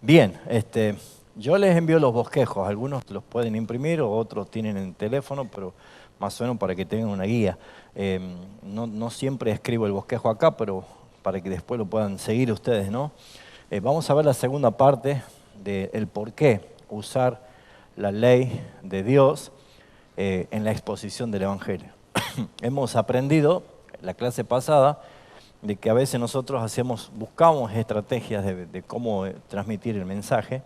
Bien, yo les envío los bosquejos, algunos los pueden imprimir o otros tienen en teléfono, pero más o menos para que tengan una guía. No siempre escribo el bosquejo acá, pero para que después lo puedan seguir ustedes, ¿no? Vamos a ver la segunda parte del por qué usar la ley de Dios en la exposición del Evangelio. Hemos aprendido la clase pasada de que a veces nosotros buscamos estrategias de cómo transmitir el mensaje,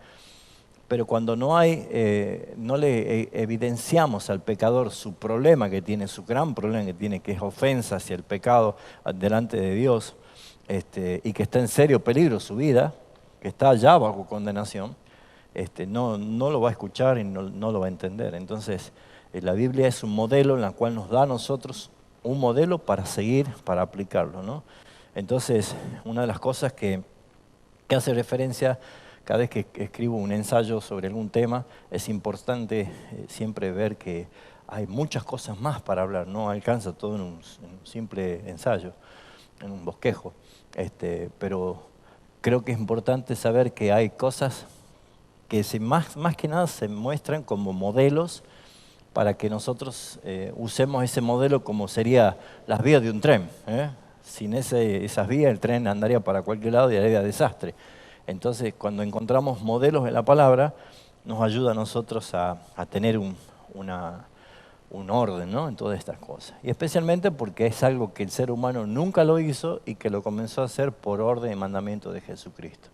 pero cuando no le evidenciamos al pecador su problema que tiene, su gran problema que tiene, que es ofensa hacia el pecado delante de Dios, y que está en serio peligro su vida, que está ya bajo condenación, no lo va a escuchar y no lo va a entender. Entonces, la Biblia es un modelo en el cual nos da a nosotros un modelo para seguir, para aplicarlo, ¿no? Entonces, una de las cosas que hace referencia cada vez que escribo un ensayo sobre algún tema, es importante siempre ver que hay muchas cosas más para hablar, no alcanza todo en un simple ensayo, en un bosquejo. Pero creo que es importante saber que hay cosas que más que nada se muestran como modelos para que nosotros usemos ese modelo como sería las vías de un tren. Sin esas vías el tren andaría para cualquier lado y haría desastre. Entonces, cuando encontramos modelos en la palabra, nos ayuda a nosotros a tener un orden, ¿no?, en todas estas cosas. Y especialmente porque es algo que el ser humano nunca lo hizo y que lo comenzó a hacer por orden y mandamiento de Jesucristo.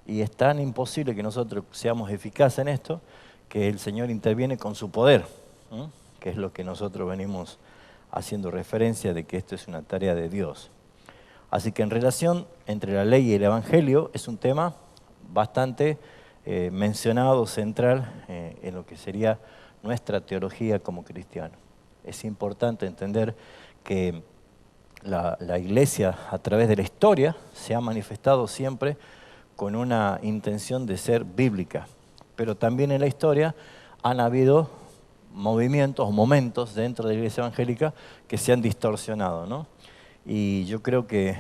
Y es tan imposible que nosotros seamos eficaces en esto, que el Señor interviene con su poder, ¿no?, que es lo que nosotros venimos haciendo referencia de que esto es una tarea de Dios. Así que en relación entre la ley y el Evangelio es un tema bastante mencionado, central en lo que sería nuestra teología como cristianos. Es importante entender que la Iglesia a través de la historia se ha manifestado siempre con una intención de ser bíblica, pero también en la historia han habido movimientos o momentos dentro de la Iglesia evangélica que se han distorsionado, ¿no? Y yo creo que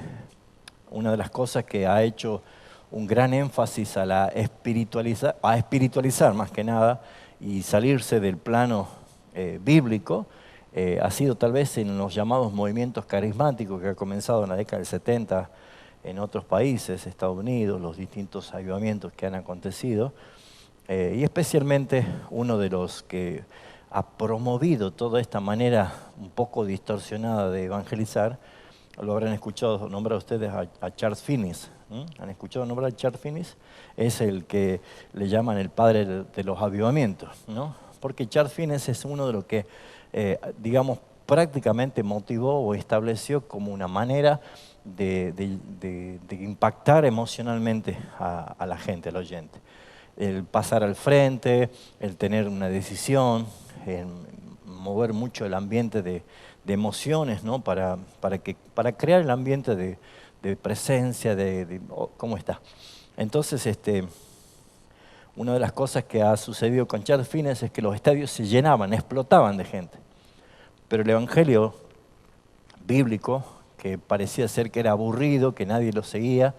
una de las cosas que ha hecho un gran énfasis a espiritualizar más que nada y salirse del plano bíblico, ha sido tal vez en los llamados movimientos carismáticos que ha comenzado en la década del 70 en otros países, Estados Unidos, los distintos avivamientos que han acontecido, y especialmente uno de los que ha promovido toda esta manera un poco distorsionada de evangelizar. Lo habrán escuchado nombrar ustedes a Charles Finney. ¿Han escuchado nombrar a Charles Finney? Es el que le llaman el padre de los avivamientos, ¿no? Porque Charles Finney es uno de los que, digamos, prácticamente motivó o estableció como una manera de impactar emocionalmente a la gente, al oyente. El pasar al frente, el tener una decisión, el mover mucho el ambiente de emociones, ¿no?, para crear el ambiente de presencia, ¿cómo está? Entonces, una de las cosas que ha sucedido con Charles Finney es que los estadios se llenaban, explotaban de gente. Pero el evangelio bíblico, que parecía ser que era aburrido, que nadie lo seguía,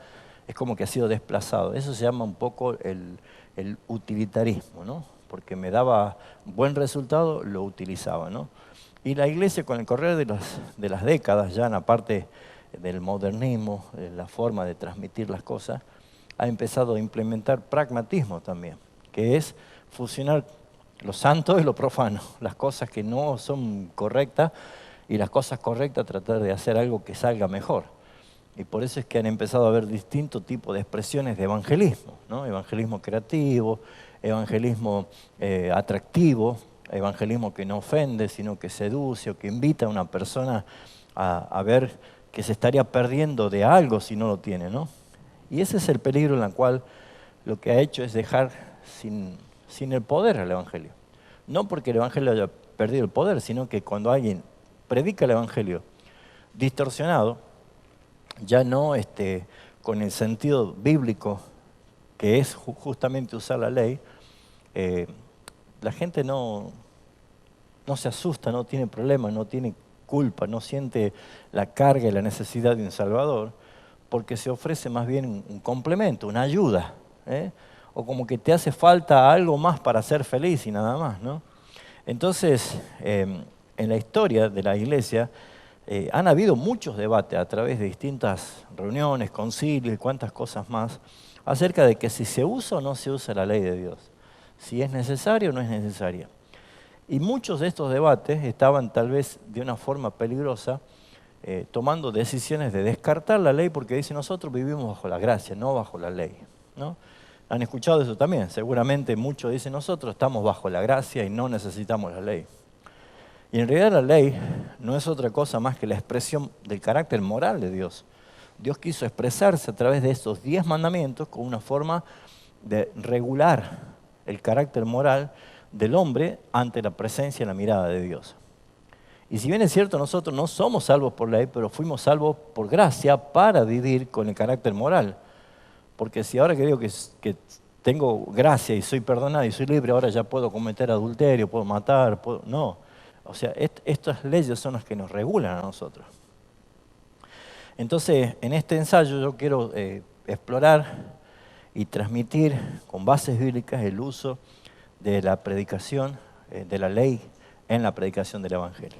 es como que ha sido desplazado. Eso se llama un poco el utilitarismo, ¿no? Porque me daba buen resultado, lo utilizaba, ¿no? Y la iglesia, con el correr de las décadas, ya en la parte del modernismo, la forma de transmitir las cosas, ha empezado a implementar pragmatismo también, que es fusionar lo santo y lo profano, las cosas que no son correctas y las cosas correctas, tratar de hacer algo que salga mejor. Y por eso es que han empezado a haber distintos tipos de expresiones de evangelismo, ¿no? Evangelismo creativo, evangelismo atractivo, evangelismo que no ofende, sino que seduce o que invita a una persona a ver que se estaría perdiendo de algo si no lo tiene, ¿no? Y ese es el peligro en el cual lo que ha hecho es dejar sin el poder al evangelio. No porque el evangelio haya perdido el poder, sino que cuando alguien predica el evangelio distorsionado, ya no con el sentido bíblico que es justamente usar la ley, la gente no se asusta, no tiene problema, no tiene culpa, no siente la carga y la necesidad de un Salvador, porque se ofrece más bien un complemento, una ayuda, ¿eh? O como que te hace falta algo más para ser feliz y nada más, ¿no? Entonces, en la historia de la iglesia han habido muchos debates a través de distintas reuniones, concilios y cuantas cosas más, acerca de que si se usa o no se usa la ley de Dios, si es necesaria o no es necesaria. Y muchos de estos debates estaban tal vez de una forma peligrosa, tomando decisiones de descartar la ley porque dice nosotros vivimos bajo la gracia, no bajo la ley, ¿no? Han escuchado eso también, seguramente muchos dicen nosotros estamos bajo la gracia y no necesitamos la ley. Y en realidad la ley no es otra cosa más que la expresión del carácter moral de Dios. Dios quiso expresarse a través de estos 10 mandamientos con una forma de regular el carácter moral del hombre ante la presencia y la mirada de Dios. Y si bien es cierto, nosotros no somos salvos por ley, pero fuimos salvos por gracia para vivir con el carácter moral. Porque si ahora que digo que tengo gracia y soy perdonado y soy libre, ahora ya puedo cometer adulterio, puedo matar, no. O sea, estas leyes son las que nos regulan a nosotros. Entonces, en este ensayo yo quiero explorar y transmitir con bases bíblicas el uso de la predicación de la ley en la predicación del Evangelio.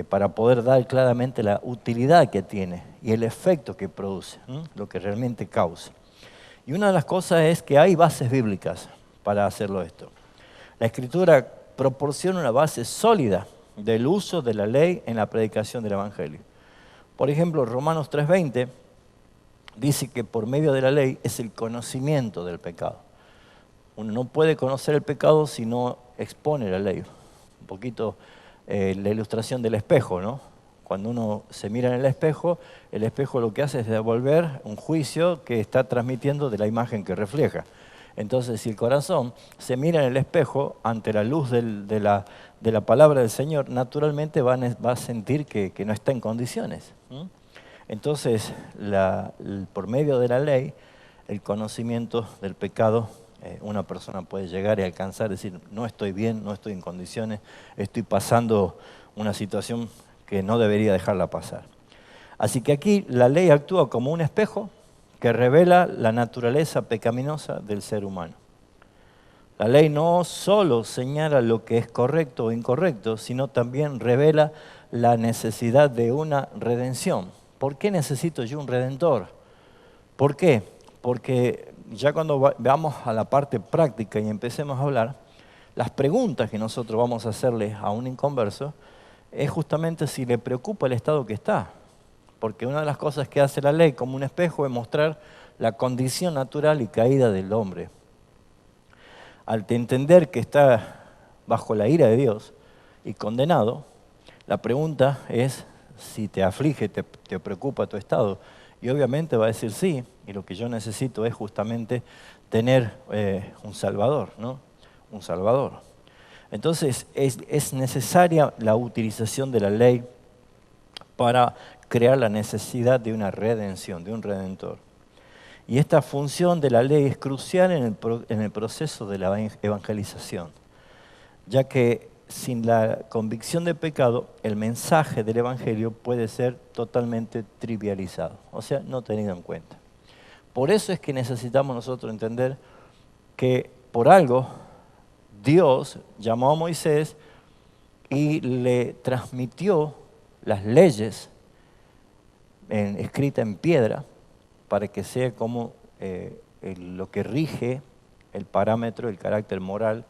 Para poder dar claramente la utilidad que tiene y el efecto que produce, lo que realmente causa. Y una de las cosas es que hay bases bíblicas para hacerlo esto. La Escritura proporciona una base sólida del uso de la ley en la predicación del Evangelio. Por ejemplo, Romanos 3:20 dice que por medio de la ley es el conocimiento del pecado. Uno no puede conocer el pecado si no expone la ley. Un poquito la ilustración del espejo, ¿no? Cuando uno se mira en el espejo lo que hace es devolver un juicio que está transmitiendo de la imagen que refleja. Entonces, si el corazón se mira en el espejo ante la luz de la palabra del Señor, naturalmente va a sentir que no está en condiciones. Entonces, por medio de la ley, el conocimiento del pecado, una persona puede llegar y alcanzar, decir, no estoy bien, no estoy en condiciones, estoy pasando una situación que no debería dejarla pasar. Así que aquí la ley actúa como un espejo que revela la naturaleza pecaminosa del ser humano. La ley no solo señala lo que es correcto o incorrecto, sino también revela la necesidad de una redención. ¿Por qué necesito yo un redentor? ¿Por qué? Porque ya cuando veamos a la parte práctica y empecemos a hablar, las preguntas que nosotros vamos a hacerle a un inconverso es justamente si le preocupa el estado que está. Porque una de las cosas que hace la ley como un espejo es mostrar la condición natural y caída del hombre. Al entender que está bajo la ira de Dios y condenado, la pregunta es si te aflige, te preocupa tu estado. Y obviamente va a decir sí, y lo que yo necesito es justamente tener un Salvador, ¿no? Un Salvador. Entonces es necesaria la utilización de la ley para crear la necesidad de una redención, de un redentor. Y esta función de la ley es crucial en el proceso de la evangelización, ya que sin la convicción de pecado, el mensaje del Evangelio puede ser totalmente trivializado, o sea, no tenido en cuenta. Por eso es que necesitamos nosotros entender que por algo Dios llamó a Moisés y le transmitió las leyes escritas en piedra para que sea como lo que rige el parámetro, el carácter moral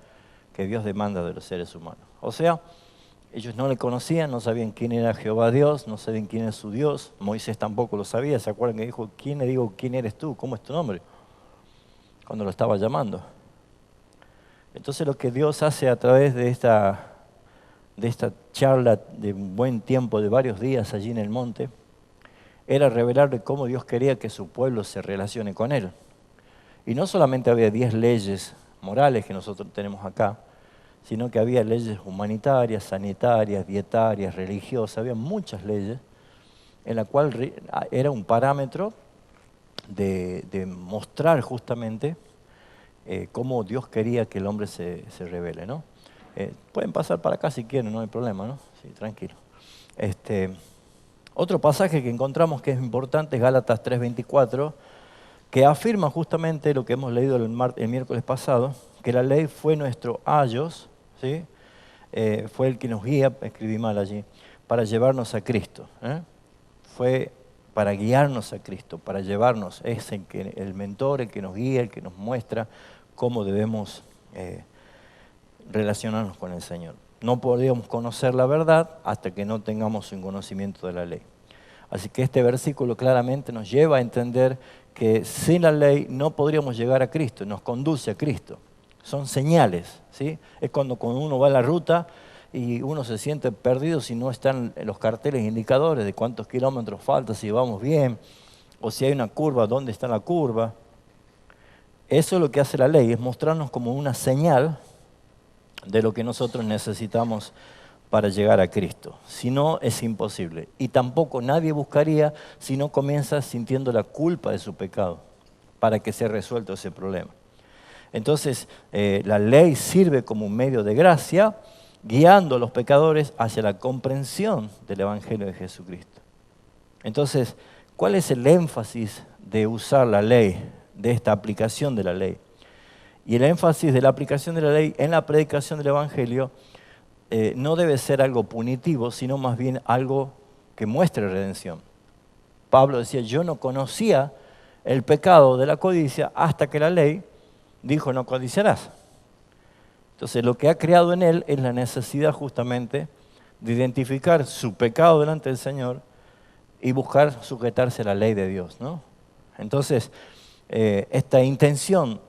que Dios demanda de los seres humanos. O sea, ellos no le conocían, no sabían quién era Jehová Dios, no sabían quién es su Dios. Moisés tampoco lo sabía. ¿Se acuerdan que dijo, quién le digo, quién eres tú? ¿Cómo es tu nombre? Cuando lo estaba llamando. Entonces lo que Dios hace a través de esta charla de un buen tiempo, de varios días allí en el monte, era revelarle cómo Dios quería que su pueblo se relacione con Él. Y no solamente había 10 leyes morales que nosotros tenemos acá, sino que había leyes humanitarias, sanitarias, dietarias, religiosas, había muchas leyes en la cual era un parámetro de mostrar justamente cómo Dios quería que el hombre se revele, ¿no? Pueden pasar para acá si quieren, no hay problema, ¿no? Sí, tranquilo. Otro pasaje que encontramos que es importante es Gálatas 3:24, que afirma justamente lo que hemos leído el miércoles pasado, que la ley fue nuestro ayos, ¿sí? Fue el que nos guía, escribí mal allí, para llevarnos a Cristo. Fue para guiarnos a Cristo, para llevarnos, es el mentor, el que nos guía, el que nos muestra cómo debemos relacionarnos con el Señor. No podríamos conocer la verdad hasta que no tengamos un conocimiento de la ley. Así que este versículo claramente nos lleva a entender que sin la ley no podríamos llegar a Cristo, nos conduce a Cristo. Son señales, ¿sí? Es cuando uno va a la ruta y uno se siente perdido si no están los carteles indicadores de cuántos kilómetros falta, si vamos bien, o si hay una curva, dónde está la curva. Eso es lo que hace la ley, es mostrarnos como una señal de lo que nosotros necesitamos para llegar a Cristo. Si no, es imposible. Y tampoco nadie buscaría si no comienza sintiendo la culpa de su pecado para que sea resuelto ese problema. Entonces, la ley sirve como un medio de gracia, guiando a los pecadores hacia la comprensión del Evangelio de Jesucristo. Entonces, ¿cuál es el énfasis de usar la ley, de esta aplicación de la ley? Y el énfasis de la aplicación de la ley en la predicación del Evangelio no debe ser algo punitivo, sino más bien algo que muestre redención. Pablo decía, yo no conocía el pecado de la codicia hasta que la ley dijo no codiciarás. Entonces lo que ha creado en él es la necesidad justamente de identificar su pecado delante del Señor y buscar sujetarse a la ley de Dios, ¿no? Entonces, esta intención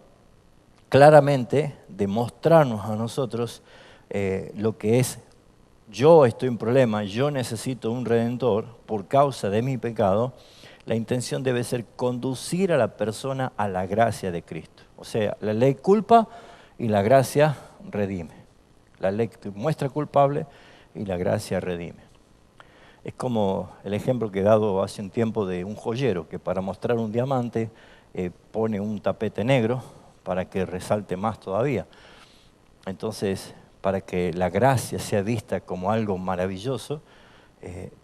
claramente de mostrarnos a nosotros lo que es, yo estoy en problema, yo necesito un redentor por causa de mi pecado, la intención debe ser conducir a la persona a la gracia de Cristo. O sea, la ley culpa y la gracia redime. La ley te muestra culpable y la gracia redime. Es como el ejemplo que he dado hace un tiempo de un joyero que para mostrar un diamante pone un tapete negro para que resalte más todavía. Entonces, para que la gracia sea vista como algo maravilloso,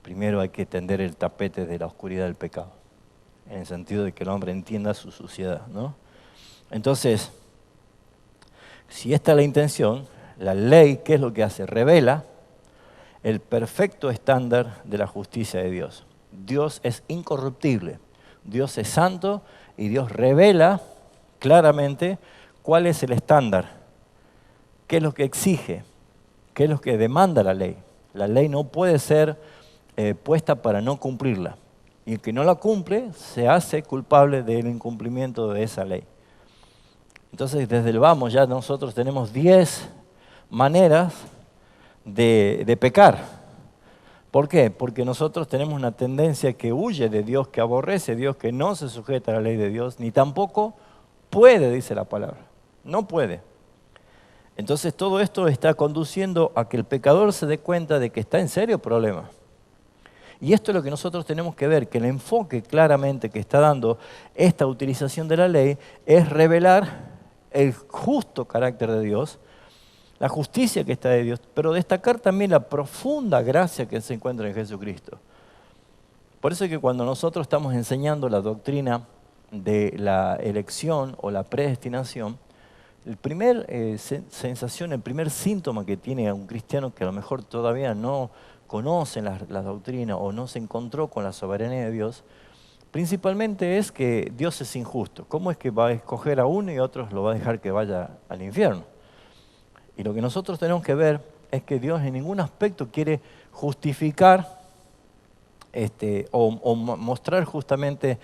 primero hay que tender el tapete de la oscuridad del pecado, en el sentido de que el hombre entienda su suciedad, ¿no? Entonces, si esta es la intención, la ley, ¿qué es lo que hace? Revela el perfecto estándar de la justicia de Dios. Dios es incorruptible, Dios es santo y Dios revela claramente cuál es el estándar, qué es lo que exige, qué es lo que demanda la ley. La ley no puede ser puesta para no cumplirla. Y el que no la cumple se hace culpable del incumplimiento de esa ley. Entonces, desde el vamos ya nosotros tenemos 10 maneras de pecar. ¿Por qué? Porque nosotros tenemos una tendencia que huye de Dios, que aborrece a Dios, que no se sujeta a la ley de Dios, ni tampoco puede, dice la palabra. No puede. Entonces todo esto está conduciendo a que el pecador se dé cuenta de que está en serio problema. Y esto es lo que nosotros tenemos que ver, que el enfoque claramente que está dando esta utilización de la ley es revelar el justo carácter de Dios, la justicia que está de Dios, pero destacar también la profunda gracia que se encuentra en Jesucristo. Por eso es que cuando nosotros estamos enseñando la doctrina de la elección o la predestinación, el primer sensación, el primer síntoma que tiene un cristiano que a lo mejor todavía no conoce la doctrina o no se encontró con la soberanía de Dios, principalmente es que Dios es injusto. ¿Cómo es que va a escoger a uno y a otros lo va a dejar que vaya al infierno? Y lo que nosotros tenemos que ver es que Dios en ningún aspecto quiere justificar o mostrar justamente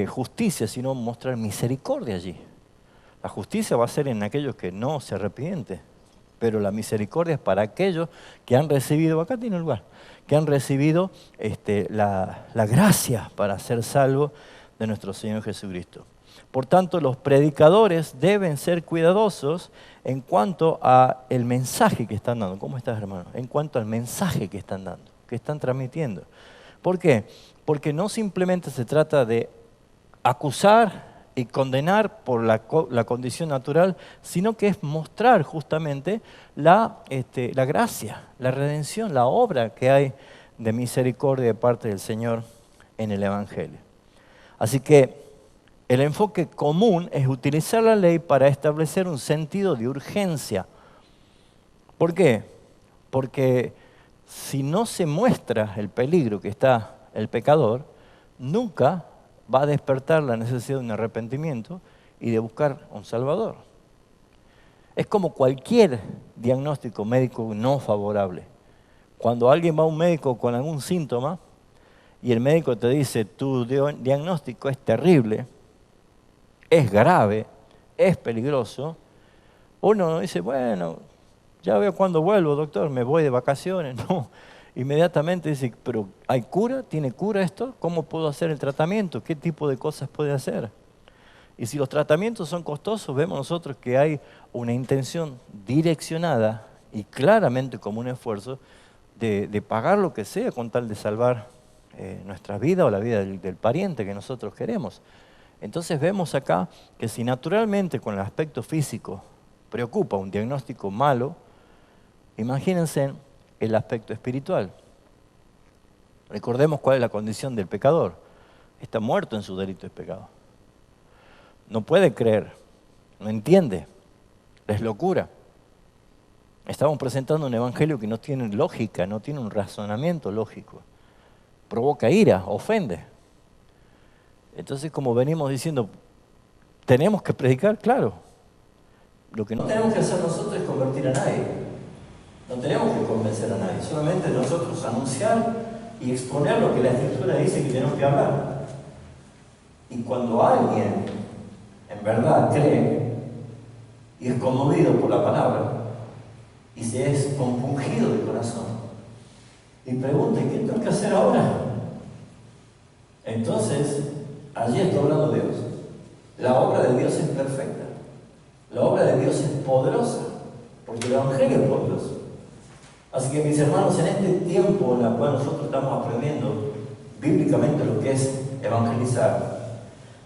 justicia, sino mostrar misericordia allí. La justicia va a ser en aquellos que no se arrepienten, pero la misericordia es para aquellos que han recibido, acá tiene lugar, que han recibido la gracia para ser salvos de nuestro Señor Jesucristo. Por tanto, los predicadores deben ser cuidadosos en cuanto al mensaje que están dando. ¿Cómo estás, hermano? En cuanto al mensaje que están dando, que están transmitiendo. ¿Por qué? Porque no simplemente se trata de acusar y condenar por la condición natural, sino que es mostrar justamente la gracia, la redención, la obra que hay de misericordia de parte del Señor en el Evangelio. Así que el enfoque común es utilizar la ley para establecer un sentido de urgencia. ¿Por qué? Porque si no se muestra el peligro que está el pecador, nunca va a despertar la necesidad de un arrepentimiento y de buscar un Salvador. Es como cualquier diagnóstico médico no favorable. Cuando alguien va a un médico con algún síntoma y el médico te dice, tu diagnóstico es terrible, es grave, es peligroso, uno dice, bueno, ya veo cuándo vuelvo, doctor, me voy de vacaciones. No, inmediatamente dice, pero ¿hay cura? ¿Tiene cura esto? ¿Cómo puedo hacer el tratamiento? ¿Qué tipo de cosas puede hacer? Y si los tratamientos son costosos, vemos nosotros que hay una intención direccionada y claramente como un esfuerzo de pagar lo que sea con tal de salvar nuestra vida o la vida del pariente que nosotros queremos. Entonces vemos acá que si naturalmente con el aspecto físico preocupa un diagnóstico malo, imagínense el aspecto espiritual. Recordemos cuál es la condición del pecador. Está muerto en su delito de pecado. No puede creer, no entiende, es locura. Estamos presentando un evangelio que no tiene lógica, no tiene un razonamiento lógico. Provoca ira, ofende. Entonces, como venimos diciendo, tenemos que predicar, claro. Lo que no tenemos que hacer nosotros es convertir a nadie. No tenemos que convencer a nadie, solamente nosotros anunciar y exponer lo que la Escritura dice que tenemos que hablar. Y cuando alguien en verdad cree y es conmovido por la palabra y se es compungido de corazón y pregunta, ¿qué tengo que hacer ahora? Entonces, allí está hablando Dios. La obra de Dios es perfecta. La obra de Dios es poderosa, porque el Evangelio es poderoso. Así que mis hermanos, en este tiempo en el cual nosotros estamos aprendiendo bíblicamente lo que es evangelizar,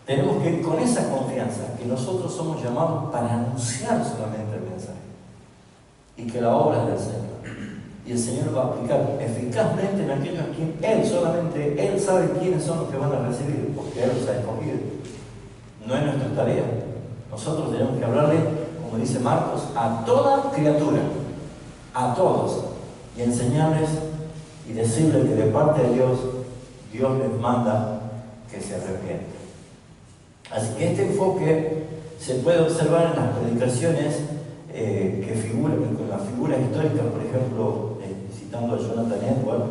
tenemos que ir con esa confianza que nosotros somos llamados para anunciar solamente el mensaje y que la obra es del Señor. Y el Señor va a aplicar eficazmente en aquellos a quien Él, solamente Él sabe quiénes son los que van a recibir, porque Él los ha escogido. No es nuestra tarea. Nosotros tenemos que hablarle, como dice Marcos, a toda criatura, a todos, y enseñarles y decirles que de parte de Dios, Dios les manda que se arrepientan. Así que este enfoque se puede observar en las predicaciones que figuran, con las figuras históricas, por ejemplo, citando a Jonathan Edwards,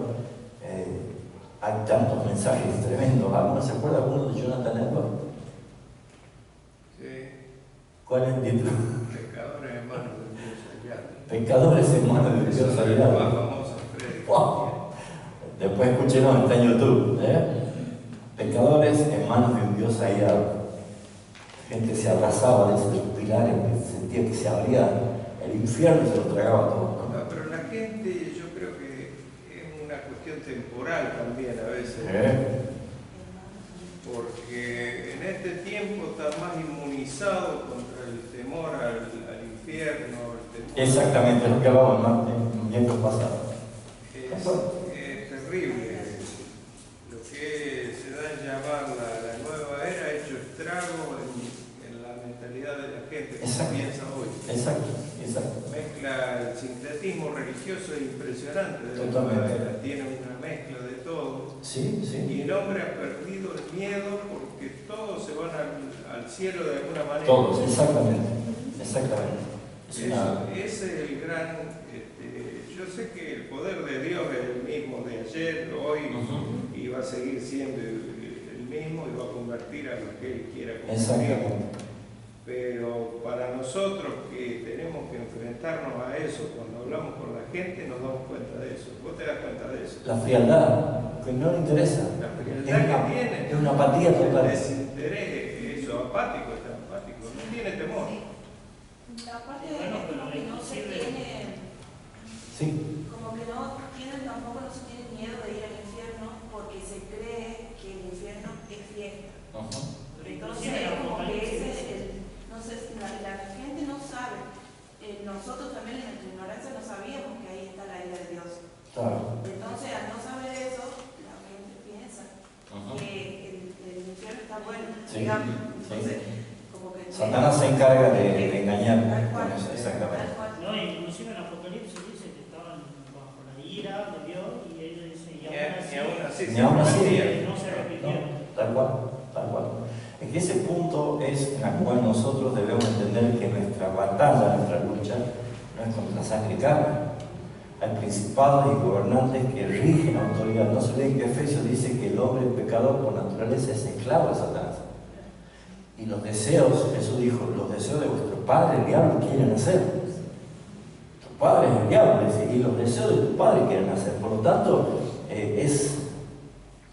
hay tantos mensajes tremendos. ¿Alguno se acuerda alguno de Jonathan Edwards? Sí. ¿Cuál es el título? Pecadores en manos de Dios hallado. Pecadores en manos de Dios hallado. Más famosa predica. Wow. Después escúchenos, está en YouTube. Pecadores en manos de un Dios hallado. Gente se abrazaba de esos pilares, sentía que se abría el infierno y se lo tragaba todo. No, pero la gente, yo creo que es una cuestión temporal también a veces. Porque en este tiempo está más inmunizado contra el temor al infierno. El temor Exactamente, es lo que hablábamos en miembros pasados. Es terrible. Lo que se da en llamar la nueva era ha hecho estrago en la mentalidad de la gente que se piensa hoy. Exacto. Mezcla el sincretismo religioso impresionante de la Totalmente. nueva era. Tiene una mezcla de todo. Sí. Y el hombre ha perdido el miedo porque todos se van al cielo de alguna manera. Todos, exactamente. Es el gran... yo sé que el poder de Dios es el mismo de ayer, hoy, y va a seguir siendo el mismo y va a convertir a lo que Él quiera convertir. Exactamente. Pero para nosotros que tenemos que enfrentarnos a eso, cuando hablamos con la gente nos damos cuenta de eso. ¿Vos te das cuenta de eso? La frialdad, que no le interesa. La frialdad que tiene. Es una apatía total. El desinterés, eso, apático, está apático, no tiene temor. La parte de como que no se tiene, Sí. como que no tienen, tampoco no se tiene miedo de ir al infierno porque se cree que el infierno es fiesta. Entonces es como que no sé, la gente no sabe. Nosotros también en nuestra ignorancia no sabíamos que ahí está la ira de Dios. Claro. Entonces al no saber eso, la gente piensa que el infierno está bueno, Sí. digamos. Satanás se encarga de engañar con eso, exactamente. No, inclusive en Apocalipsis dice que estaban bajo la ira de Dios y ellos dicen, ni aún así, no se arrepintieron. Tal cual, tal cual. En que ese punto es en el cual nosotros debemos entender que nuestra batalla, nuestra lucha, no es contra sangre y carne. Hay principados y gobernantes que rigen autoridad. No se olviden que Efesios dice que el hombre pecador por naturaleza es esclavo de Satanás. Y los deseos, Jesús dijo, los deseos de vuestro padre, el diablo, quieren hacer. Tu padre es el diablo, y los deseos de tu padre quieren hacer. Por lo tanto, es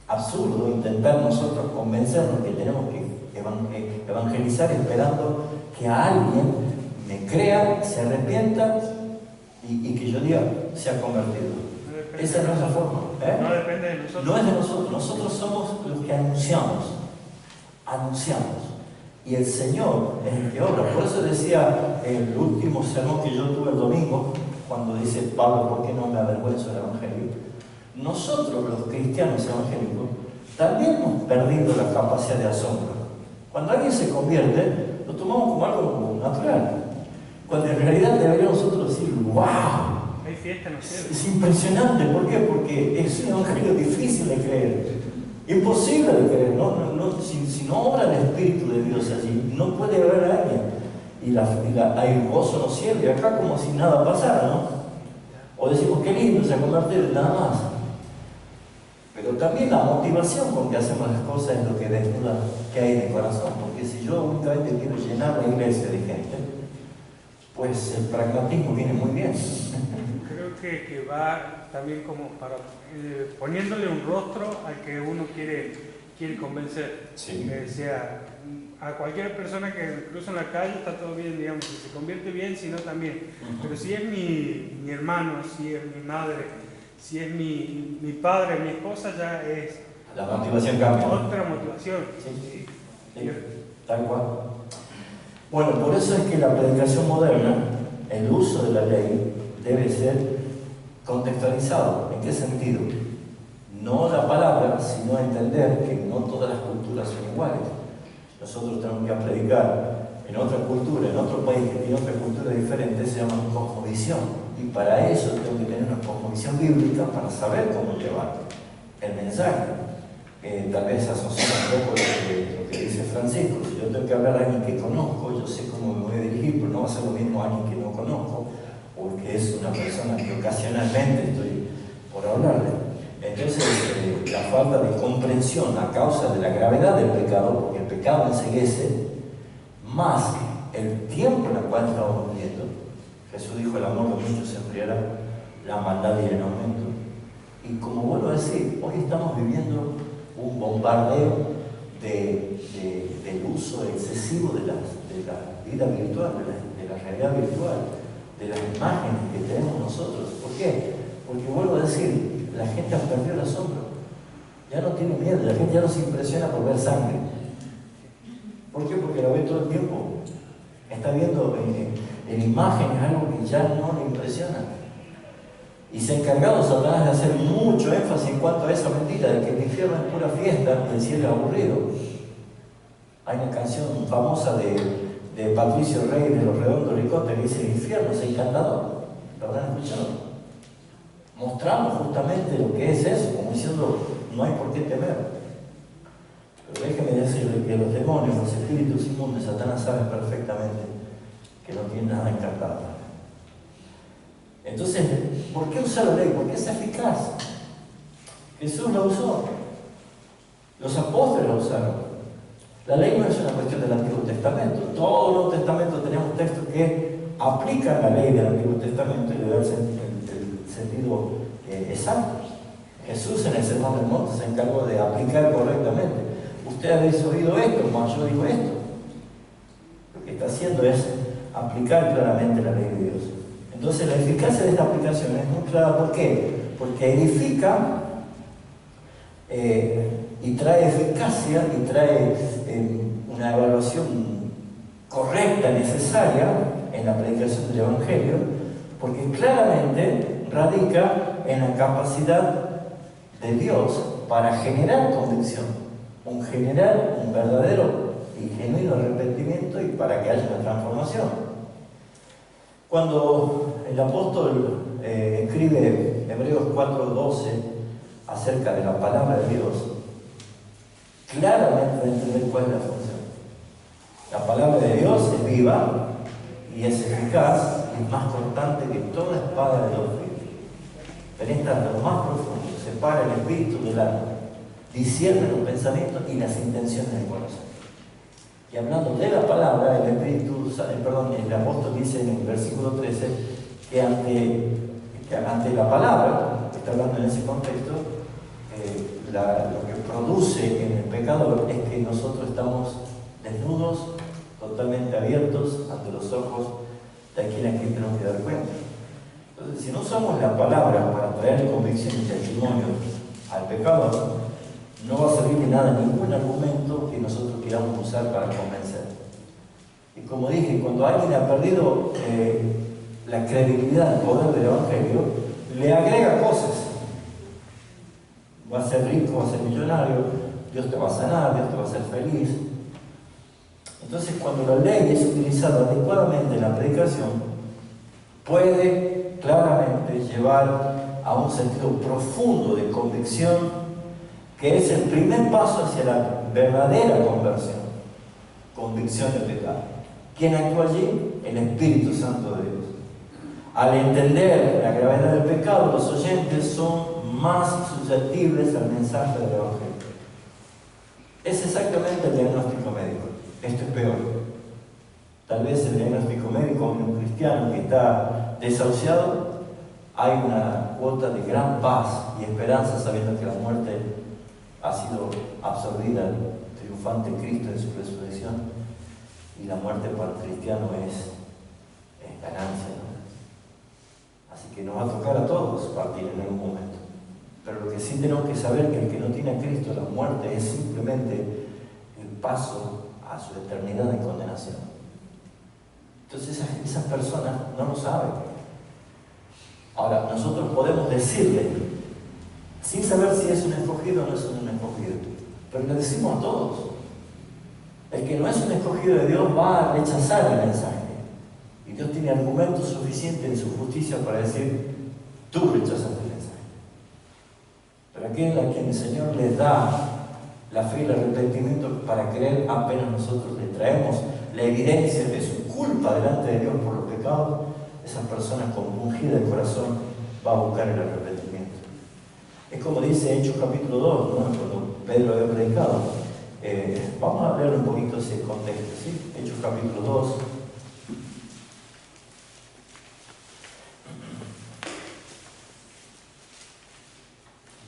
absurdo intentar nosotros convencernos que tenemos que evangelizar esperando que alguien me crea, se arrepienta y que yo diga, se ha convertido. Esa no es la forma. No depende de nosotros. No es de nosotros. Nosotros somos los que anunciamos. Y el Señor es el que obra. Por eso decía el último sermón que yo tuve el domingo, cuando dice Pablo, ¿por qué no me avergüenzo del Evangelio? Nosotros, los cristianos evangélicos, también hemos perdido la capacidad de asombro. Cuando alguien se convierte, lo tomamos como algo natural. Cuando en realidad deberíamos nosotros decir, ¡wow! Hay fiesta en los cielos. Es impresionante. ¿Por qué? Porque es un evangelio difícil de creer. Imposible de creer. Si no obra el Espíritu de Dios allí, no puede haber alguien. Y hay gozo en los cielos, y acá como si nada pasara, ¿no? O decimos, qué lindo, se ha convertido en nada más. Pero también la motivación con que hacemos las cosas es lo que desnuda que hay en el corazón. Porque si yo únicamente quiero llenar la iglesia de gente, pues el pragmatismo viene muy bien. Creo que va también como para poniéndole un rostro al que uno quiere convencer. Sí. Sea a cualquier persona que cruza en la calle está todo bien, digamos, si se convierte bien, si no también. Pero si es mi hermano, si es mi madre, si es mi padre, mi esposa, ya es La motivación cambia. otra motivación. Sí. Sí, tal cual. Bueno, por eso es que la predicación moderna, el uso de la ley, debe ser contextualizado. ¿En qué sentido? No la palabra, sino entender que no todas las culturas son iguales. Nosotros tenemos que predicar en otra cultura, en otro país que tiene otra cultura diferente, se llama cosmovisión. Y para eso tengo que tener una cosmovisión bíblica para saber cómo llevar el mensaje. Tal vez asociar un poco lo que dice Francisco. Si yo tengo que hablar a alguien que conozco, yo sé cómo me voy a dirigir, pero no va a ser lo mismo a alguien que no conozco, porque es una persona que ocasionalmente estoy por hablarle. Entonces, la falta de comprensión a causa de la gravedad del pecado, porque el pecado enceguece, más el tiempo en el cual estamos viviendo. Jesús dijo, el amor de muchos se enfriará, la maldad irá en aumento. Y como vuelvo a decir, hoy estamos viviendo un bombardeo del uso excesivo de la vida virtual, de la realidad virtual, de las imágenes que tenemos nosotros. ¿Por qué? Porque vuelvo a decir, la gente ha perdido el asombro. Ya no tiene miedo, la gente ya no se impresiona por ver sangre. ¿Por qué? Porque la ve todo el tiempo. Está viendo en imágenes algo que ya no le impresiona. Y se ha encargado Satanás de hacer mucho énfasis en cuanto a esa mentira, de que el infierno es pura fiesta y el cielo es aburrido. Hay una canción famosa de Patricio Rey de Los Redondos Ricote que dice, el infierno es encantador. ¿Lo habrán escuchado? Mostramos justamente lo que es eso, como diciendo, no hay por qué temer. Pero déjeme decirle que los demonios, los espíritus inmundos, Satanás sabe perfectamente que no tiene nada encantado. Entonces, ¿por qué usar la ley? Porque es eficaz. Jesús la usó. Los apóstoles la usaron. La ley no es una cuestión del Antiguo Testamento. Todo el Nuevo Testamento tenemos textos que aplican la ley del Antiguo Testamento y le dan el sentido exacto. Jesús en el Sermón del Monte se encargó de aplicar correctamente. Ustedes habéis oído esto, mas yo digo esto. Lo que está haciendo es aplicar claramente la ley de Dios. Entonces la eficacia de esta aplicación es muy clara. ¿Por qué? Porque edifica y trae eficacia y trae una evaluación correcta, necesaria en la predicación del Evangelio, porque claramente radica en la capacidad de Dios para generar convicción, generar un verdadero y genuino arrepentimiento y para que haya una transformación. Cuando el apóstol escribe Hebreos 4:12 acerca de la palabra de Dios, claramente va a entender cuál es la función. La palabra de Dios es viva y es eficaz y es más cortante que toda espada de dos filos. Penetra hasta lo más profundo, separa el espíritu del alma, discierne los pensamientos y las intenciones del corazón. Y hablando de la palabra, el apóstol dice en el versículo 13 que ante la palabra, que está hablando en ese contexto, lo que produce en el pecador es que nosotros estamos desnudos, totalmente abiertos ante los ojos de quien a quien tenemos que dar cuenta. Entonces, si no usamos la palabra para traer convicción y testimonio al pecador, no va a servir de nada ningún argumento que nosotros queramos usar para convencer. Y como dije, cuando alguien ha perdido la credibilidad, el poder del Evangelio, le agrega cosas. Va a ser rico, va a ser millonario, Dios te va a sanar, Dios te va a hacer feliz. Entonces, cuando la ley es utilizada adecuadamente en la predicación, puede claramente llevar a un sentido profundo de convicción, que es el primer paso hacia la verdadera conversión, convicción de pecado. ¿Quién actúa allí? El Espíritu Santo de Dios. Al entender la gravedad del pecado, los oyentes son más susceptibles al mensaje del Evangelio. Es exactamente el diagnóstico médico. Esto es peor. Tal vez el diagnóstico médico de un cristiano que está desahuciado, hay una cuota de gran paz y esperanza sabiendo que la muerte ha sido absorbida triunfante en Cristo en su resurrección, y la muerte para el cristiano es ganancia, ¿no? Así que nos va a tocar a todos partir en algún momento. Pero lo que sí tenemos que saber es que el que no tiene a Cristo, la muerte es simplemente el paso a su eternidad de condenación. Entonces esas personas no lo saben. Ahora, nosotros podemos decirle, sin saber si es un escogido o no es un escogido, pero le decimos a todos: el que no es un escogido de Dios va a rechazar el mensaje. Y Dios tiene argumentos suficientes en su justicia para decir: tú rechazaste el mensaje. Pero aquel a quien el Señor le da la fe y el arrepentimiento para creer, apenas nosotros le traemos la evidencia de su culpa delante de Dios por los pecados, esa persona compungida de corazón va a buscar el arrepentimiento. Es como dice Hechos capítulo 2, ¿no? Cuando Pedro había predicado. Vamos a leer un poquito ese contexto, ¿sí? Hechos capítulo 2.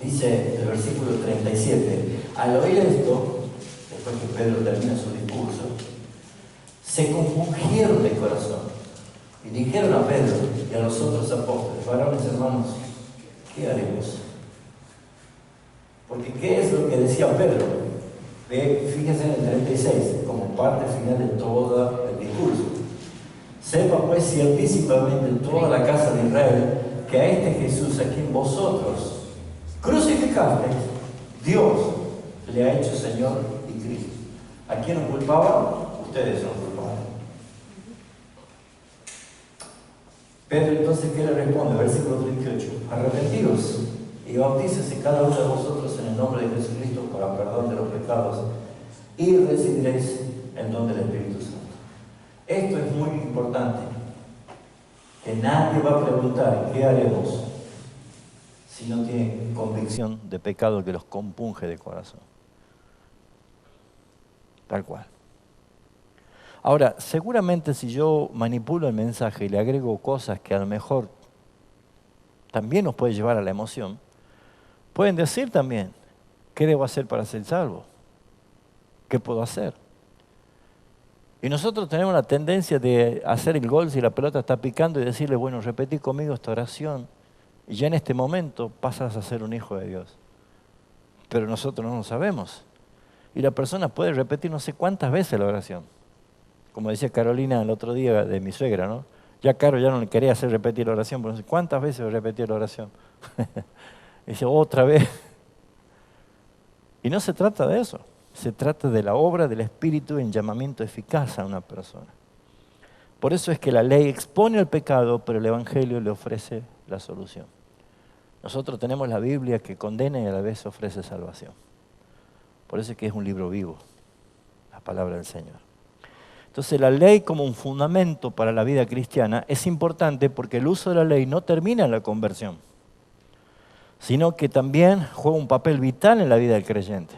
Dice el versículo 37, al oír esto, después que Pedro termina su discurso, se compungieron de corazón y dijeron a Pedro y a los otros apóstoles: varones hermanos, ¿qué haremos? Porque ¿qué es lo que decía Pedro? Fíjense en el 36, como parte final de todo el discurso. Sepa pues ciertísimamente toda la casa de Israel que a este Jesús, a quien vosotros crucificasteis, Dios le ha hecho Señor y Cristo. ¿A quién nos culpaban? Ustedes nos culpaban. Pedro entonces, ¿qué le responde? Versículo 38. Arrepentidos y bautícese cada uno de vosotros en el nombre de Jesucristo para perdón de los pecados, y recibiréis el don del Espíritu Santo. Esto es muy importante, que nadie va a preguntar ¿qué haremos? Si no tiene convicción de pecado que los compunge de corazón. Tal cual. Ahora, seguramente si yo manipulo el mensaje y le agrego cosas que a lo mejor también nos puede llevar a la emoción, pueden decir también: ¿qué debo hacer para ser salvo? ¿Qué puedo hacer? Y nosotros tenemos la tendencia de hacer el gol si la pelota está picando y decirle: bueno, repetí conmigo esta oración y ya en este momento pasas a ser un hijo de Dios. Pero nosotros no lo sabemos. Y la persona puede repetir no sé cuántas veces la oración. Como decía Carolina el otro día de mi suegra, ¿no? Ya Caro ya no le quería hacer repetir la oración, pero no sé cuántas veces repetí la oración. Dice, otra vez. Y no se trata de eso. Se trata de la obra del Espíritu en llamamiento eficaz a una persona. Por eso es que la ley expone el pecado, pero el Evangelio le ofrece la solución. Nosotros tenemos la Biblia que condena y a la vez ofrece salvación. Por eso es que es un libro vivo, la palabra del Señor. Entonces la ley como un fundamento para la vida cristiana es importante porque el uso de la ley no termina en la conversión, sino que también juega un papel vital en la vida del creyente.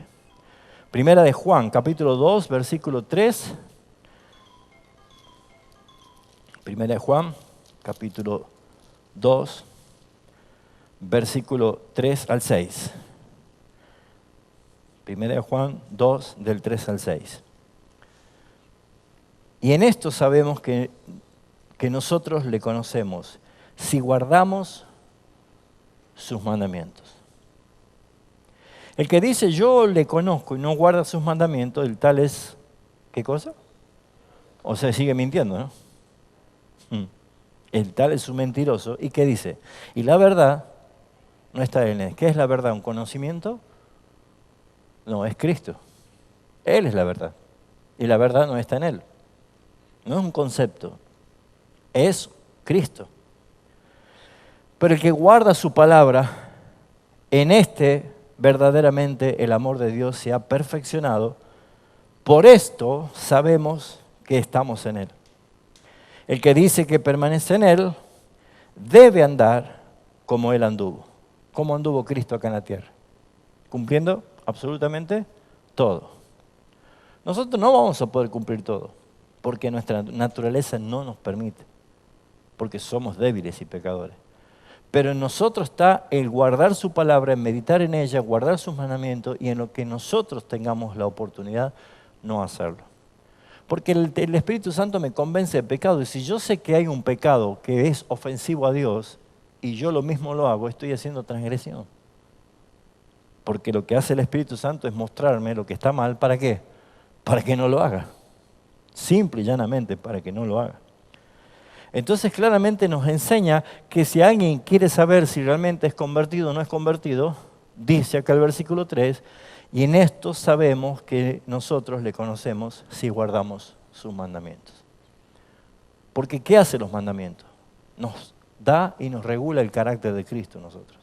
Primera de Juan, capítulo 2, versículo 3. Primera de Juan, capítulo 2, versículo 3 al 6. Primera de Juan 2, del 3 al 6. Y en esto sabemos que nosotros le conocemos, si guardamos sus mandamientos. El que dice yo le conozco y no guarda sus mandamientos, el tal es, ¿qué cosa? O sea, sigue mintiendo, ¿no? El tal es un mentiroso. ¿Y qué dice? Y la verdad no está en él. ¿Qué es la verdad? ¿Un conocimiento? No, es Cristo. Él es la verdad. Y la verdad no está en él. No es un concepto. Es Cristo. Pero el que guarda su palabra, en este verdaderamente el amor de Dios se ha perfeccionado. Por esto sabemos que estamos en él. El que dice que permanece en él debe andar como él anduvo. ¿Cómo anduvo Cristo acá en la tierra? Cumpliendo absolutamente todo. Nosotros no vamos a poder cumplir todo, porque nuestra naturaleza no nos permite, porque somos débiles y pecadores. Pero en nosotros está el guardar su palabra, en meditar en ella, guardar sus mandamientos y en lo que nosotros tengamos la oportunidad, no hacerlo. Porque el Espíritu Santo me convence de pecado. Y si yo sé que hay un pecado que es ofensivo a Dios y yo lo mismo lo hago, estoy haciendo transgresión. Porque lo que hace el Espíritu Santo es mostrarme lo que está mal. ¿Para qué? Para que no lo haga. Simple y llanamente para que no lo haga. Entonces claramente nos enseña que si alguien quiere saber si realmente es convertido o no es convertido, dice acá el versículo 3, y en esto sabemos que nosotros le conocemos si guardamos sus mandamientos. Porque ¿qué hacen los mandamientos? Nos da y nos regula el carácter de Cristo nosotros.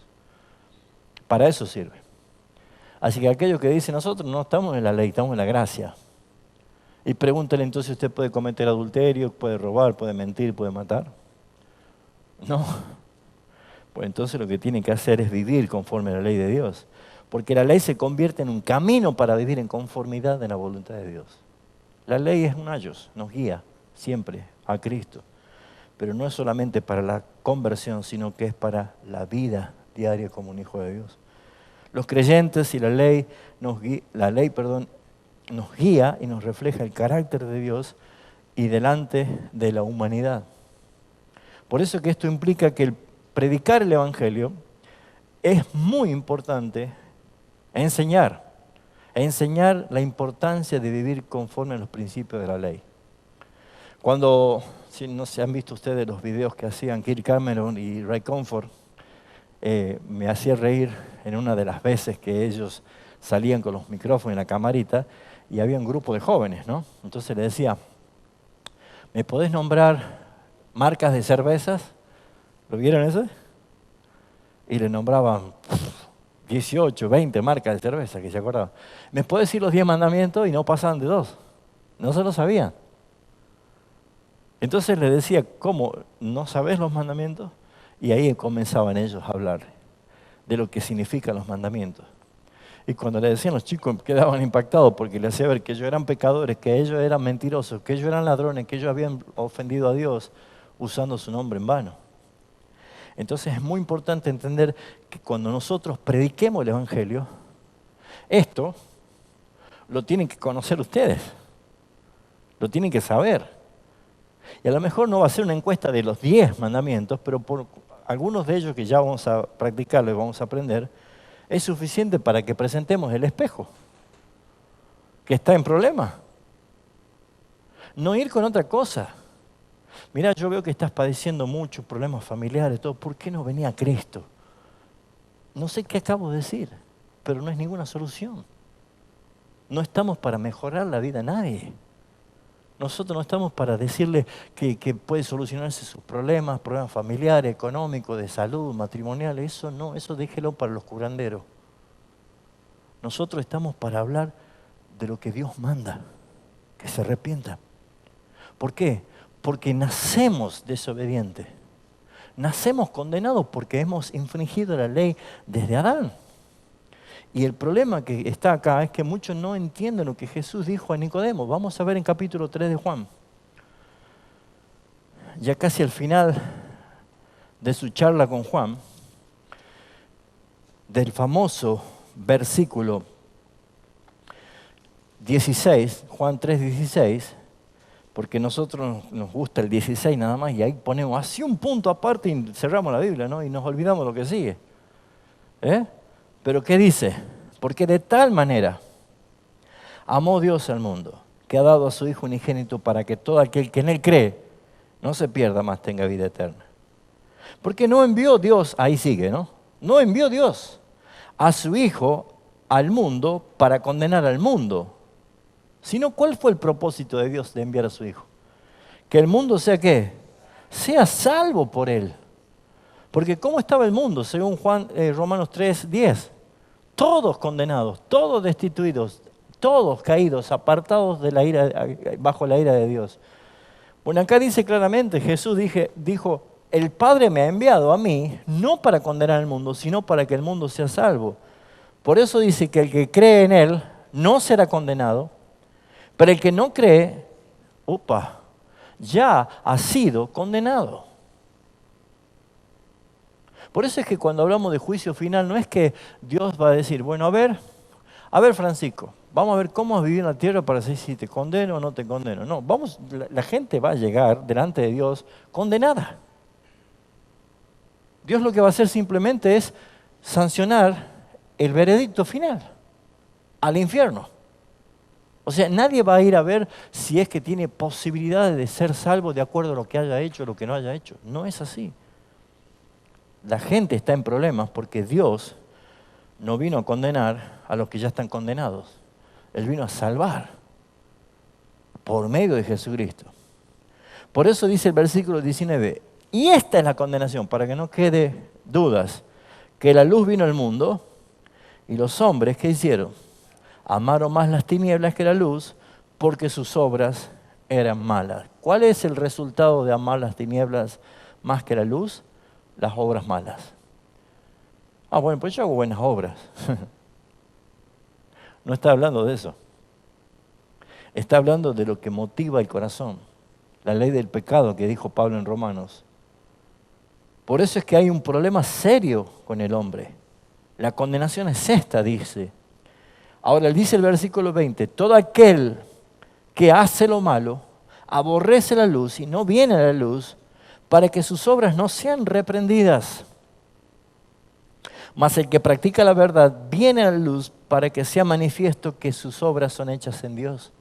Para eso sirve. Así que aquellos que dicen nosotros no estamos en la ley, estamos en la gracia. Y pregúntale entonces, ¿usted puede cometer adulterio, puede robar, puede mentir, puede matar? No. Pues entonces lo que tiene que hacer es vivir conforme a la ley de Dios. Porque la ley se convierte en un camino para vivir en conformidad de la voluntad de Dios. La ley es un ayos, nos guía siempre a Cristo. Pero no es solamente para la conversión, sino que es para la vida diaria como un hijo de Dios. Los creyentes y la ley nos guía y nos refleja el carácter de Dios y delante de la humanidad. Por eso que esto implica que el predicar el Evangelio es muy importante enseñar la importancia de vivir conforme a los principios de la ley. Cuando, si no se han visto ustedes los videos que hacían Kirk Cameron y Ray Comfort, me hacía reír en una de las veces que ellos salían con los micrófonos en la camarita y había un grupo de jóvenes, ¿no? Entonces le decía, ¿me podés nombrar marcas de cervezas? ¿Lo vieron eso? Y le nombraban 18, 20 marcas de cerveza, que se acordaban. ¿Me podés decir los 10 mandamientos? Y no pasaban de 2. No se lo sabían. Entonces le decía, ¿cómo? ¿No sabés los mandamientos? Y ahí comenzaban ellos a hablar de lo que significan los mandamientos. Y cuando le decían, los chicos quedaban impactados porque le hacía ver que ellos eran pecadores, que ellos eran mentirosos, que ellos eran ladrones, que ellos habían ofendido a Dios usando su nombre en vano. Entonces es muy importante entender que cuando nosotros prediquemos el Evangelio, esto lo tienen que conocer ustedes, lo tienen que saber. Y a lo mejor no va a ser una encuesta de los 10 mandamientos, pero por algunos de ellos que ya vamos a practicarlo y vamos a aprender, es suficiente para que presentemos el espejo, que está en problema. No ir con otra cosa. Mira, yo veo que estás padeciendo muchos problemas familiares, todo. ¿Por qué no venía Cristo? No sé qué acabo de decir, pero no es ninguna solución. no estamos para mejorar la vida de nadie. Nosotros no estamos para decirle que puede solucionarse sus problemas familiares, económicos, de salud, matrimoniales. Eso no, eso déjelo para los curanderos. Nosotros estamos para hablar de lo que Dios manda, que se arrepientan. ¿Por qué? Porque nacemos desobedientes. Nacemos condenados porque hemos infringido la ley desde Adán. Y el problema que está acá es que muchos no entienden lo que Jesús dijo a Nicodemo. Vamos a ver en capítulo 3 de Juan. Ya casi al final de su charla con Juan, del famoso versículo 16, Juan 3:16, porque a nosotros nos gusta el 16 nada más, y ahí ponemos así un punto aparte y cerramos la Biblia, ¿no? Y nos olvidamos lo que sigue. Pero ¿qué dice? Porque de tal manera amó Dios al mundo, que ha dado a su Hijo unigénito para que todo aquel que en Él cree no se pierda, más tenga vida eterna. Porque no envió Dios, ahí sigue, ¿no? No envió Dios a su Hijo al mundo para condenar al mundo, sino ¿cuál fue el propósito de Dios de enviar a su Hijo? Que el mundo sea ¿qué? Sea salvo por Él. Porque ¿cómo estaba el mundo? Según Romanos 3:10. Todos condenados, todos destituidos, todos caídos, apartados de la ira, bajo la ira de Dios. Bueno, acá dice claramente, Jesús dijo, el Padre me ha enviado a mí, no para condenar al mundo, sino para que el mundo sea salvo. Por eso dice que el que cree en Él no será condenado, pero el que no cree, ya ha sido condenado. Por eso es que cuando hablamos de juicio final, no es que Dios va a decir, bueno, a ver Francisco, vamos a ver cómo has vivido en la tierra para decir si te condeno o no te condeno. No, la gente va a llegar delante de Dios condenada. Dios lo que va a hacer simplemente es sancionar el veredicto final al infierno. O sea, nadie va a ir a ver si es que tiene posibilidades de ser salvo de acuerdo a lo que haya hecho o lo que no haya hecho. No es así. La gente está en problemas porque Dios no vino a condenar a los que ya están condenados. Él vino a salvar por medio de Jesucristo. Por eso dice el versículo 19, y esta es la condenación, para que no quede dudas, que la luz vino al mundo y los hombres, ¿qué hicieron? Amaron más las tinieblas que la luz porque sus obras eran malas. ¿Cuál es el resultado de amar las tinieblas más que la luz? Las obras malas. Bueno, pues yo hago buenas obras. No está hablando de eso. Está hablando de lo que motiva el corazón. La ley del pecado que dijo Pablo en Romanos. Por eso es que hay un problema serio con el hombre. La condenación es esta, dice. Ahora dice el versículo 20, todo aquel que hace lo malo, aborrece la luz y no viene a la luz, para que sus obras no sean reprendidas. Mas el que practica la verdad viene a la luz para que sea manifiesto que sus obras son hechas en Dios.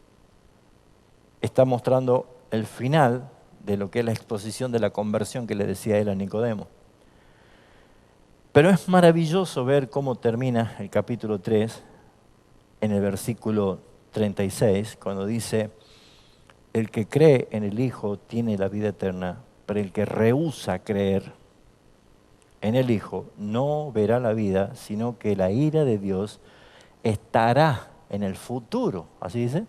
Está mostrando el final de lo que es la exposición de la conversión que le decía él a Nicodemo. Pero es maravilloso ver cómo termina el capítulo 3 en el versículo 36, cuando dice, el que cree en el Hijo tiene la vida eterna, pero el que rehúsa creer en el Hijo no verá la vida, sino que la ira de Dios estará en el futuro. ¿Así dice?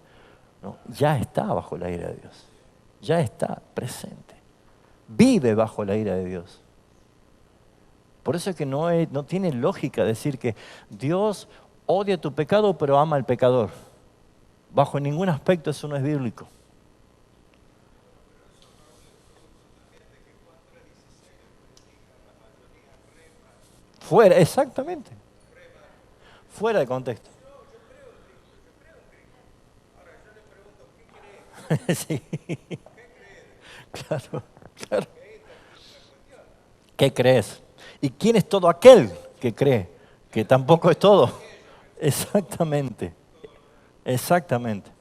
No, ya está bajo la ira de Dios. Ya está presente. Vive bajo la ira de Dios. Por eso es que no tiene lógica decir que Dios odia tu pecado, pero ama al pecador. Bajo ningún aspecto eso no es bíblico. Fuera, exactamente. Fuera de contexto. Sí. Claro, claro. ¿Qué crees? ¿Y quién es todo aquel que cree? Que tampoco es todo. Exactamente. Exactamente.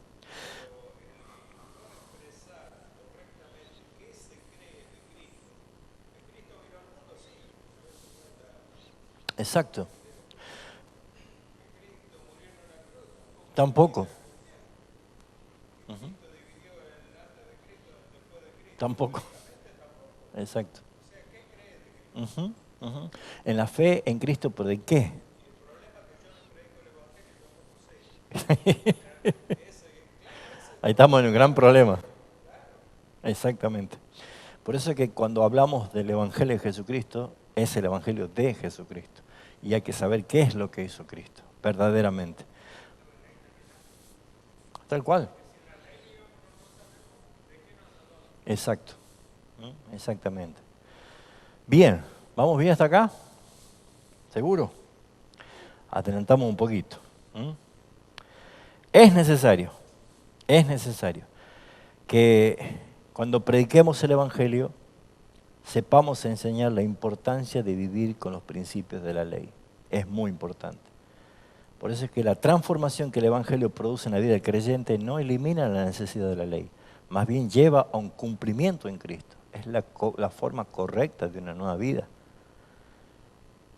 Exacto. Tampoco. Ujú. Tampoco. Exacto. Ujú, ujú. En la fe en Cristo, ¿pero de qué? Ahí estamos en un gran problema. Exactamente. Por eso es que cuando hablamos del Evangelio de Jesucristo, es el Evangelio de Jesucristo. Y hay que saber qué es lo que hizo Cristo, verdaderamente. Tal cual. Exacto. ¿Mm? Exactamente. Bien, ¿vamos bien hasta acá? ¿Seguro? Adelantamos un poquito. ¿Mm? Es necesario que cuando prediquemos el Evangelio sepamos enseñar la importancia de vivir con los principios de la ley. Es muy importante. Por eso es que la transformación que el Evangelio produce en la vida del creyente no elimina la necesidad de la ley, más bien lleva a un cumplimiento en Cristo. Es la forma correcta de una nueva vida.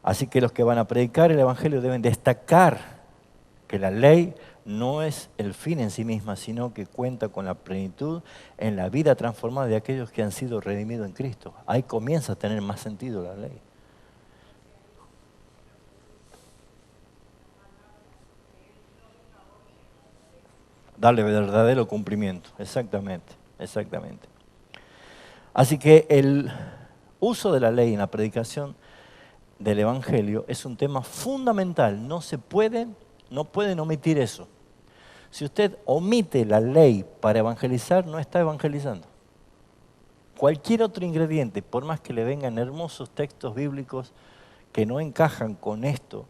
Así que los que van a predicar el Evangelio deben destacar que la ley no es el fin en sí misma, sino que cuenta con la plenitud en la vida transformada de aquellos que han sido redimidos en Cristo. Ahí comienza a tener más sentido la ley. Darle verdadero cumplimiento, exactamente, exactamente. Así que el uso de la ley en la predicación del Evangelio es un tema fundamental. No pueden omitir eso. Si usted omite la ley para evangelizar, no está evangelizando. Cualquier otro ingrediente, por más que le vengan hermosos textos bíblicos que no encajan con esto,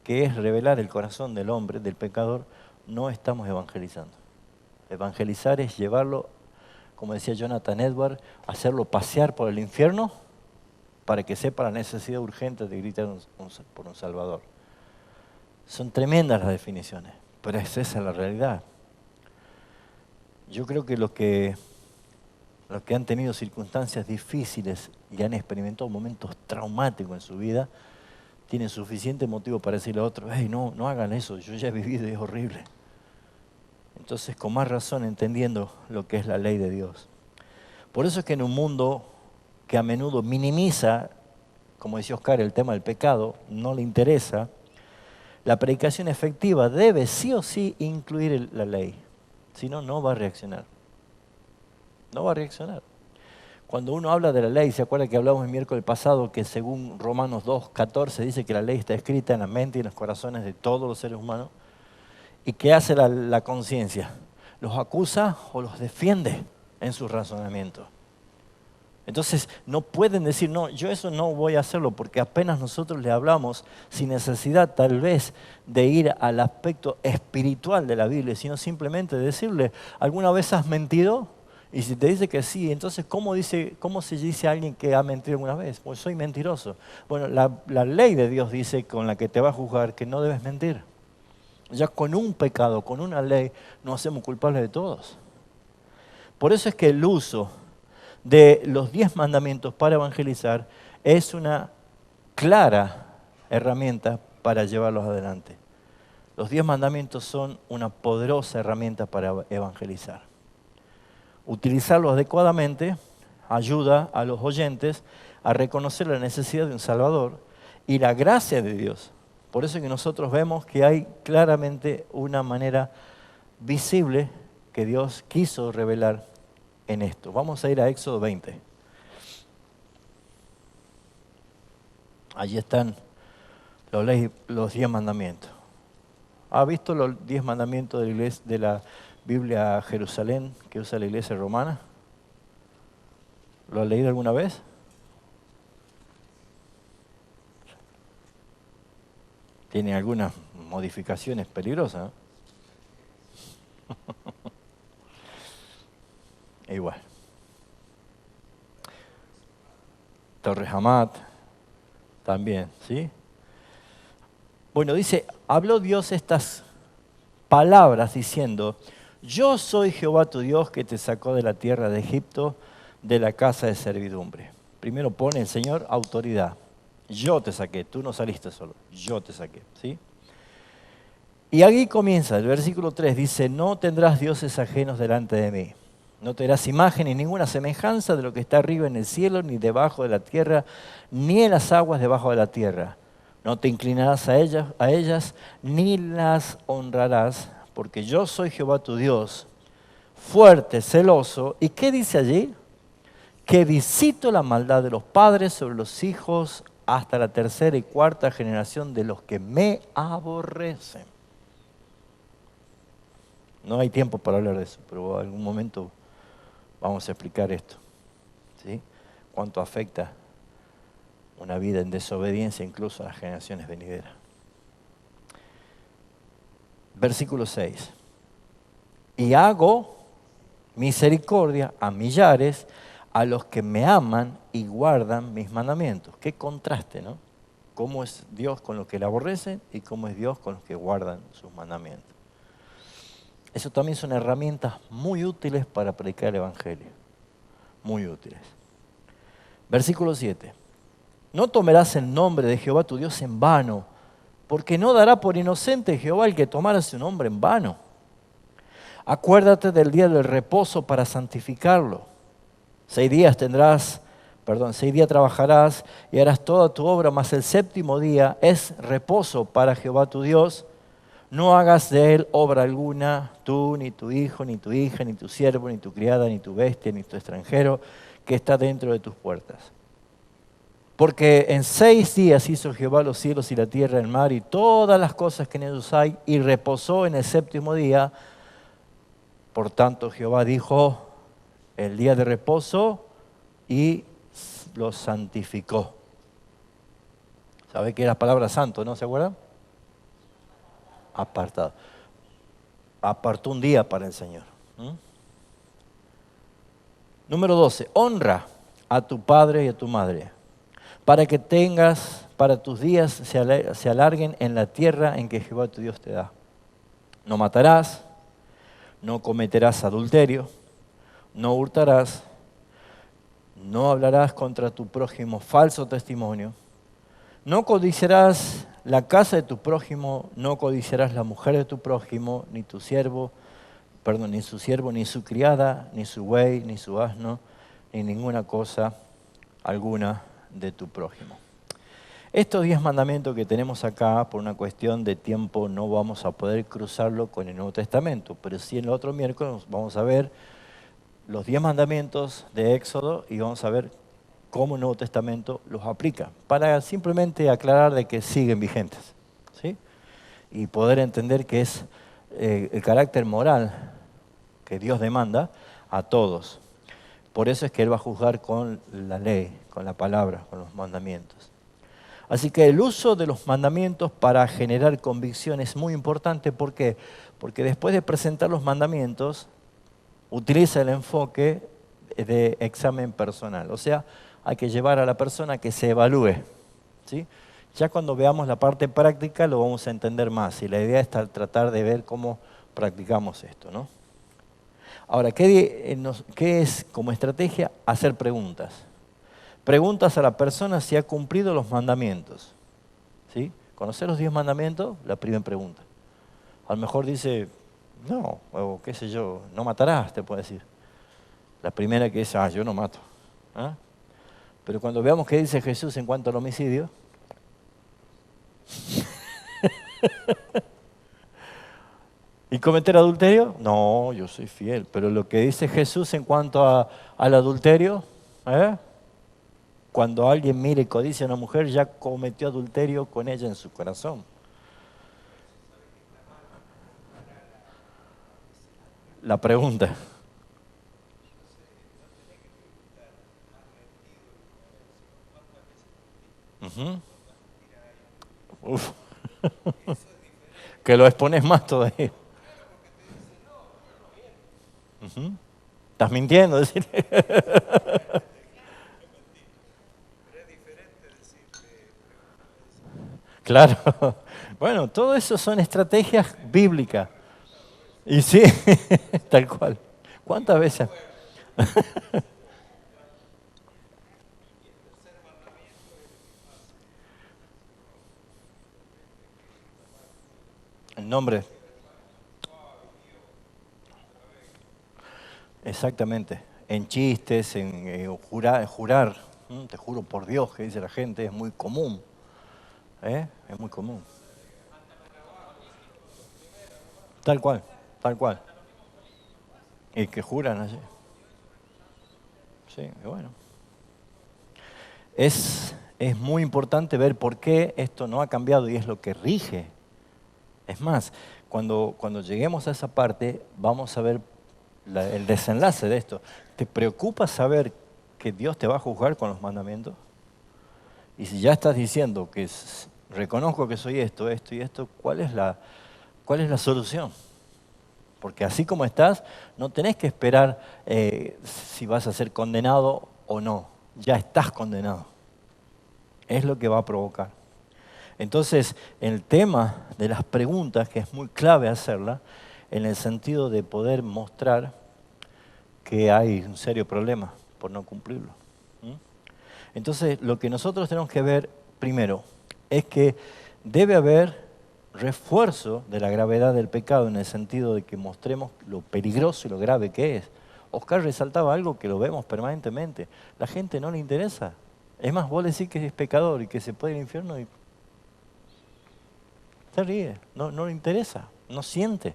que es revelar el corazón del hombre, del pecador, no estamos evangelizando. Evangelizar es llevarlo, como decía Jonathan Edwards, hacerlo pasear por el infierno para que sepa la necesidad urgente de gritar por un Salvador. Son tremendas las definiciones, pero es esa la realidad. Yo creo que los que han tenido circunstancias difíciles y han experimentado momentos traumáticos en su vida, tienen suficiente motivo para decirle a otros, hey, no hagan eso, yo ya he vivido y es horrible. Entonces, con más razón, entendiendo lo que es la ley de Dios. Por eso es que en un mundo que a menudo minimiza, como decía Oscar, el tema del pecado, no le interesa, la predicación efectiva debe sí o sí incluir la ley. Si no, no va a reaccionar. No va a reaccionar. Cuando uno habla de la ley, ¿se acuerda que hablamos el miércoles pasado que según Romanos 2:14 dice que la ley está escrita en la mente y en los corazones de todos los seres humanos? ¿Y qué hace la conciencia? ¿Los acusa o los defiende en su razonamiento? Entonces no pueden decir, no, yo eso no voy a hacerlo porque apenas nosotros le hablamos sin necesidad tal vez de ir al aspecto espiritual de la Biblia, sino simplemente decirle, ¿alguna vez has mentido? Y si te dice que sí, entonces ¿cómo se dice a alguien que ha mentido alguna vez? Pues soy mentiroso. Bueno, la ley de Dios dice con la que te va a juzgar que no debes mentir. Ya con un pecado, con una ley, nos hacemos culpables de todos. Por eso es que el uso de los 10 mandamientos para evangelizar es una clara herramienta para llevarlos adelante. Los 10 mandamientos son una poderosa herramienta para evangelizar. Utilizarlos adecuadamente ayuda a los oyentes a reconocer la necesidad de un Salvador y la gracia de Dios. Por eso es que nosotros vemos que hay claramente una manera visible que Dios quiso revelar en esto. Vamos a ir a Éxodo 20. Allí están los 10 mandamientos. ¿Ha visto los 10 mandamientos de la Biblia Jerusalén que usa la iglesia romana? ¿Lo ha leído alguna vez? Tiene algunas modificaciones peligrosas, ¿no? Igual. Torre Hamad también, ¿sí? Bueno, dice, habló Dios estas palabras diciendo, yo soy Jehová tu Dios que te sacó de la tierra de Egipto, de la casa de servidumbre. Primero pone el Señor autoridad. Yo te saqué, tú no saliste solo, yo te saqué, ¿sí? Y aquí comienza, el versículo 3 dice, no tendrás dioses ajenos delante de mí. No tendrás imagen ni ninguna semejanza de lo que está arriba en el cielo, ni debajo de la tierra, ni en las aguas debajo de la tierra. No te inclinarás a ellas, ni las honrarás, porque yo soy Jehová tu Dios, fuerte, celoso. ¿Y qué dice allí? Que visito la maldad de los padres sobre los hijos hasta la tercera y cuarta generación de los que me aborrecen. No hay tiempo para hablar de eso, pero en algún momento vamos a explicar esto. ¿Sí? Cuánto afecta una vida en desobediencia incluso a las generaciones venideras. Versículo 6. Y hago misericordia a millares, a los que me aman y guardan mis mandamientos. Qué contraste, ¿no? Cómo es Dios con los que le aborrecen y cómo es Dios con los que guardan sus mandamientos. Eso también son herramientas muy útiles para predicar el Evangelio. Muy útiles. Versículo 7. No tomarás el nombre de Jehová tu Dios en vano, porque no dará por inocente Jehová el que tomara su nombre en vano. Acuérdate del día del reposo para santificarlo. 6 días trabajarás y harás toda tu obra, mas el séptimo día es reposo para Jehová tu Dios. No hagas de él obra alguna, tú, ni tu hijo, ni tu hija, ni tu siervo, ni tu criada, ni tu bestia, ni tu extranjero, que está dentro de tus puertas. Porque en 6 días hizo Jehová los cielos y la tierra, el mar y todas las cosas que en ellos hay, y reposó en el séptimo día. Por tanto, Jehová dijo, el día de reposo, y lo santificó. ¿Sabe qué es la palabra santo, no se acuerdan? Apartado. Apartó un día para el Señor. Número 12. Honra a tu padre y a tu madre, para que para tus días se alarguen en la tierra en que Jehová tu Dios te da. No matarás, no cometerás adulterio, no hurtarás, no hablarás contra tu prójimo falso testimonio, no codiciarás la casa de tu prójimo, no codiciarás la mujer de tu prójimo, ni su siervo, ni su criada, ni su buey, ni su asno, ni ninguna cosa alguna de tu prójimo. Estos 10 mandamientos que tenemos acá, por una cuestión de tiempo, no vamos a poder cruzarlo con el Nuevo Testamento, pero sí en el otro miércoles vamos a ver los 10 mandamientos de Éxodo y vamos a ver cómo el Nuevo Testamento los aplica, para simplemente aclarar de que siguen vigentes, ¿sí? Y poder entender que es el carácter moral que Dios demanda a todos. Por eso es que Él va a juzgar con la ley, con la palabra, con los mandamientos. Así que el uso de los mandamientos para generar convicción es muy importante. ¿Por qué? Porque después de presentar los mandamientos, utiliza el enfoque de examen personal. O sea, hay que llevar a la persona que se evalúe, ¿sí? Ya cuando veamos la parte práctica lo vamos a entender más. Y la idea es tratar de ver cómo practicamos esto, ¿no? Ahora, ¿qué es como estrategia? Hacer preguntas. Preguntas a la persona si ha cumplido los mandamientos. ¿Sí? Conocer los 10 mandamientos, la primera pregunta. A lo mejor dice, no, o qué sé yo, no matarás, te puede decir. La primera que es, yo no mato. ¿Ah? Pero cuando veamos qué dice Jesús en cuanto al homicidio, ¿y cometer adulterio? No, yo soy fiel. Pero lo que dice Jesús en cuanto al adulterio, cuando alguien mire y codicia a una mujer, ya cometió adulterio con ella en su corazón. La pregunta. Uf. Que lo expones más todavía. ¿Estás mintiendo? Claro. Bueno, todo eso son estrategias bíblicas. Y sí, tal cual. ¿Cuántas veces? Nombre. Exactamente. En chistes, en jurar. Te juro por Dios, que dice la gente, es muy común. Es muy común. Tal cual, tal cual. Y que juran así. Sí, y bueno. Es muy importante ver por qué esto no ha cambiado y es lo que rige. Es más, cuando lleguemos a esa parte, vamos a ver el desenlace de esto. ¿Te preocupa saber que Dios te va a juzgar con los mandamientos? Y si ya estás diciendo que reconozco que soy esto, esto y esto, ¿cuál es la solución? Porque así como estás, no tenés que esperar si vas a ser condenado o no. Ya estás condenado. Es lo que va a provocar. Entonces, el tema de las preguntas, que es muy clave hacerla, en el sentido de poder mostrar que hay un serio problema por no cumplirlo. Entonces, lo que nosotros tenemos que ver primero es que debe haber refuerzo de la gravedad del pecado en el sentido de que mostremos lo peligroso y lo grave que es. Oscar resaltaba algo que lo vemos permanentemente. La gente no le interesa. Es más, vos le decís que es pecador y que se puede ir al infierno y se ríe. No le interesa, no siente.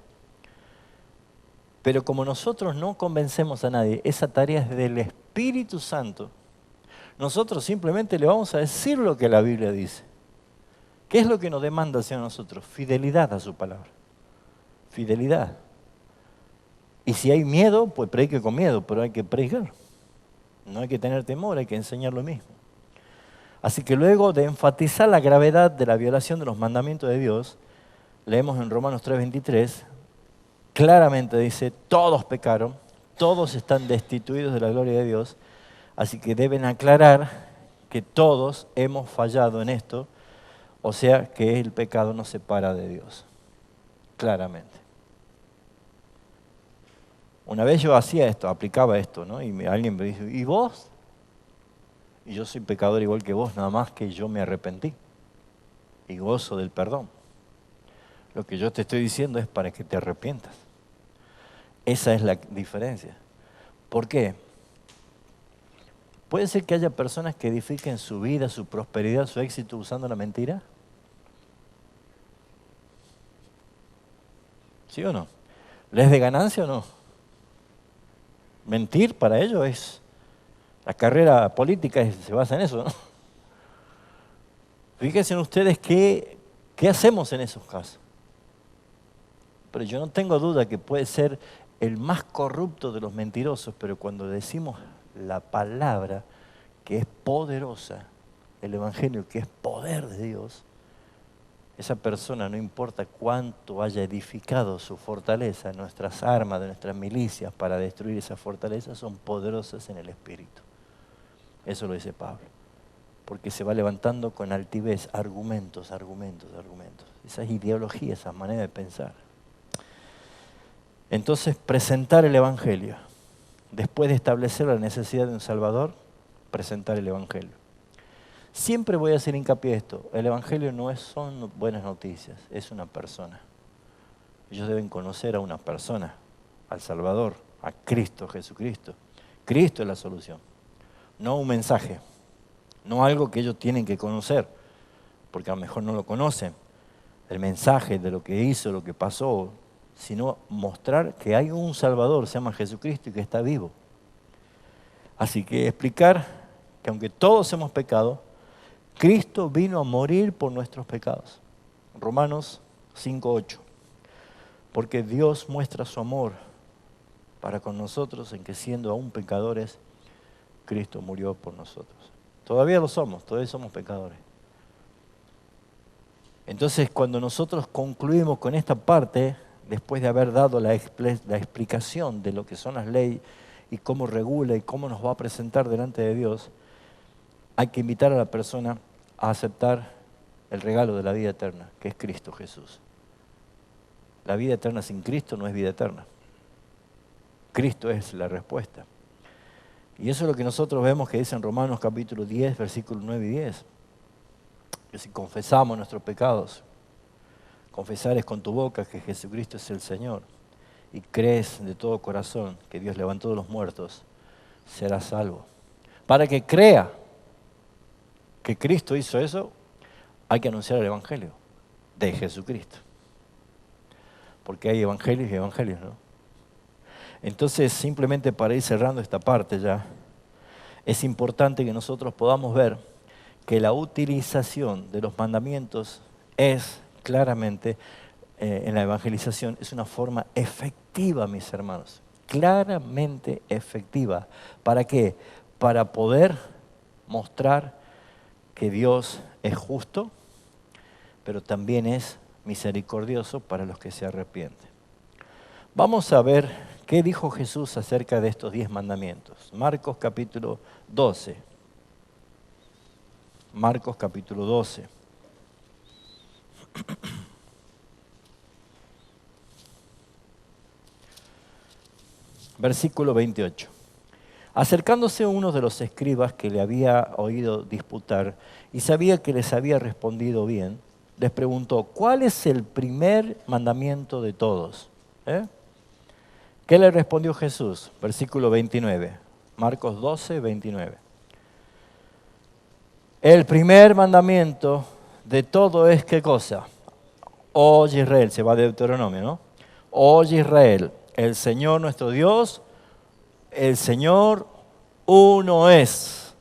Pero como nosotros no convencemos a nadie, esa tarea es del Espíritu Santo. Nosotros simplemente le vamos a decir lo que la Biblia dice. ¿Qué es lo que nos demanda hacia nosotros? Fidelidad a su palabra. Fidelidad. Y si hay miedo, pues predique con miedo, pero hay que predicar. No hay que tener temor, hay que enseñar lo mismo. Así que luego de enfatizar la gravedad de la violación de los mandamientos de Dios, leemos en Romanos 3:23, claramente dice, todos pecaron, todos están destituidos de la gloria de Dios, así que deben aclarar que todos hemos fallado en esto, o sea que el pecado nos separa de Dios, claramente. Una vez yo hacía esto, aplicaba esto, ¿no? Y alguien me dice, ¿y vos? Y yo soy pecador igual que vos, nada más que yo me arrepentí y gozo del perdón. Lo que yo te estoy diciendo es para que te arrepientas. Esa es la diferencia. ¿Por qué? ¿Puede ser que haya personas que edifiquen su vida, su prosperidad, su éxito usando la mentira? ¿Sí o no? ¿Les de ganancia o no? Mentir para ellos es... La carrera política se basa en eso, ¿no? Fíjense en ustedes qué hacemos en esos casos. Pero yo no tengo duda que puede ser el más corrupto de los mentirosos, pero cuando decimos la palabra que es poderosa, el Evangelio que es poder de Dios, esa persona, no importa cuánto haya edificado su fortaleza, nuestras armas, de nuestras milicias para destruir esa fortaleza son poderosas en el Espíritu. Eso lo dice Pablo. Porque se va levantando con altivez argumentos. Esas ideologías, esas maneras de pensar. Entonces, presentar el Evangelio. Después de establecer la necesidad de un Salvador, presentar el Evangelio. Siempre voy a hacer hincapié en esto. El Evangelio no son buenas noticias, es una persona. Ellos deben conocer a una persona, al Salvador, a Cristo, Jesucristo. Cristo es la solución. No un mensaje, no algo que ellos tienen que conocer, porque a lo mejor no lo conocen, el mensaje de lo que hizo, lo que pasó, sino mostrar que hay un Salvador, se llama Jesucristo y que está vivo. Así que explicar que aunque todos hemos pecado, Cristo vino a morir por nuestros pecados. Romanos 5:8. Porque Dios muestra su amor para con nosotros en que siendo aún pecadores, Cristo murió por nosotros. Todavía lo somos, todavía somos pecadores. Entonces, cuando nosotros concluimos con esta parte, después de haber dado la explicación de lo que son las leyes y cómo regula y cómo nos va a presentar delante de Dios, hay que invitar a la persona a aceptar el regalo de la vida eterna, que es Cristo Jesús. La vida eterna sin Cristo no es vida eterna. Cristo es la respuesta. Y eso es lo que nosotros vemos que dice en Romanos capítulo 10, versículos 9 y 10. Que si confesamos nuestros pecados, confesares con tu boca que Jesucristo es el Señor y crees de todo corazón que Dios levantó de los muertos, serás salvo. Para que crea que Cristo hizo eso, hay que anunciar el Evangelio de Jesucristo. Porque hay evangelios y evangelios, ¿no? Entonces, simplemente para ir cerrando esta parte ya, es importante que nosotros podamos ver que la utilización de los mandamientos es claramente, en la evangelización, es una forma efectiva, mis hermanos. Claramente efectiva. ¿Para qué? Para poder mostrar que Dios es justo, pero también es misericordioso para los que se arrepienten. Vamos a ver qué dijo Jesús acerca de estos 10 mandamientos. Marcos capítulo 12. Marcos capítulo 12. Versículo 28. Acercándose uno de los escribas que le había oído disputar y sabía que les había respondido bien, les preguntó, ¿cuál es el primer mandamiento de todos? ¿Qué le respondió Jesús? Versículo 29. Marcos 12, 29. El primer mandamiento de todo es, ¿qué cosa? Oye Israel, se va de Deuteronomio, ¿no? Oye Israel, el Señor nuestro Dios, el Señor uno es.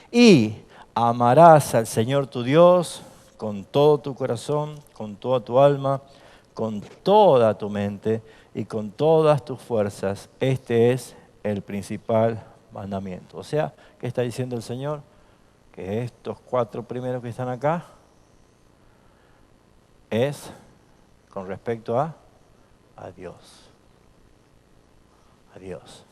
Y amarás al Señor tu Dios con todo tu corazón, con toda tu alma, con toda tu mente y con todas tus fuerzas. Este es el principal mandamiento. O sea, ¿qué está diciendo el Señor? Que estos 4 primeros que están acá es con respecto a Dios. A Dios.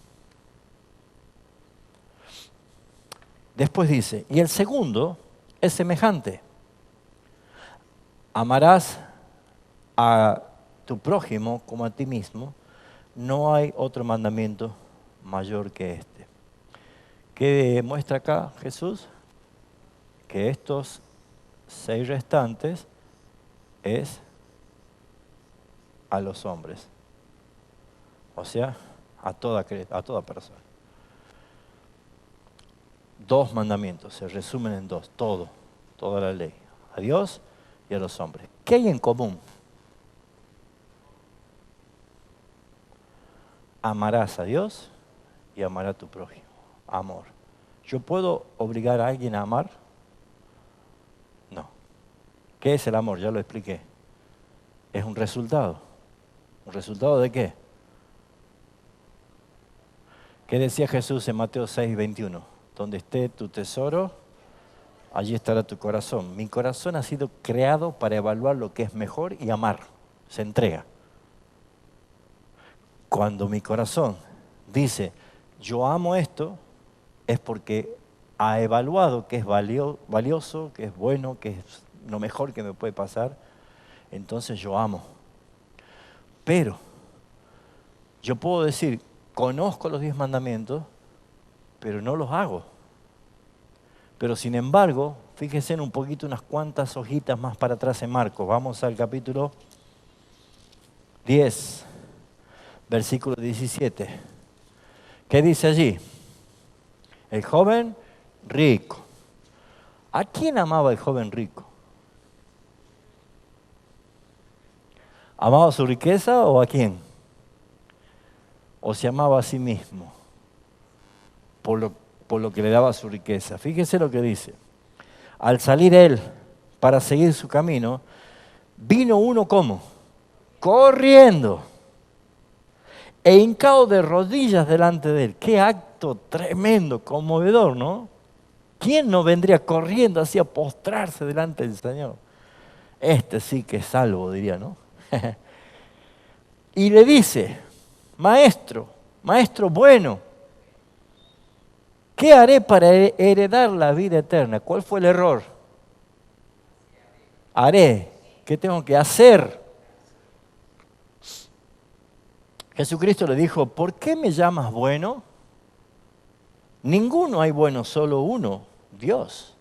Después dice, y el segundo es semejante. Amarás a tu prójimo como a ti mismo. No hay otro mandamiento mayor que este. ¿Qué muestra acá Jesús? Que estos 6 restantes es a los hombres. O sea, a toda persona. 2 mandamientos, se resumen en 2, toda la ley. A Dios y a los hombres. ¿Qué hay en común? Amarás a Dios y amarás a tu prójimo. Amor. ¿Yo puedo obligar a alguien a amar? No. ¿Qué es el amor? Ya lo expliqué. Es un resultado. ¿Un resultado de qué? ¿Qué decía Jesús en Mateo 6, 21? Donde esté tu tesoro, allí estará tu corazón. Mi corazón ha sido creado para evaluar lo que es mejor y amar. Se entrega. Cuando mi corazón dice, yo amo esto, es porque ha evaluado que es valioso, que es bueno, que es lo mejor que me puede pasar. Entonces yo amo. Pero yo puedo decir, conozco los 10 mandamientos, pero no los hago. Pero sin embargo, fíjense en un poquito, unas cuantas hojitas más para atrás en Marcos. Vamos al capítulo 10, versículo 17. ¿Qué dice allí? El joven rico. ¿A quién amaba el joven rico? ¿Amaba su riqueza o a quién? ¿O se amaba a sí mismo por lo que le daba su riqueza? Fíjese lo que dice. Al salir él para seguir su camino, vino uno ¿cómo? Corriendo e hincado de rodillas delante de él. Qué acto tremendo, conmovedor, ¿no? ¿Quién no vendría corriendo así a postrarse delante del Señor? Este sí que es salvo, diría, ¿no? Y le dice, maestro bueno, ¿qué haré para heredar la vida eterna? ¿Cuál fue el error? Haré. ¿Qué tengo que hacer? Jesucristo le dijo, ¿por qué me llamas bueno? Ninguno hay bueno, solo uno, Dios.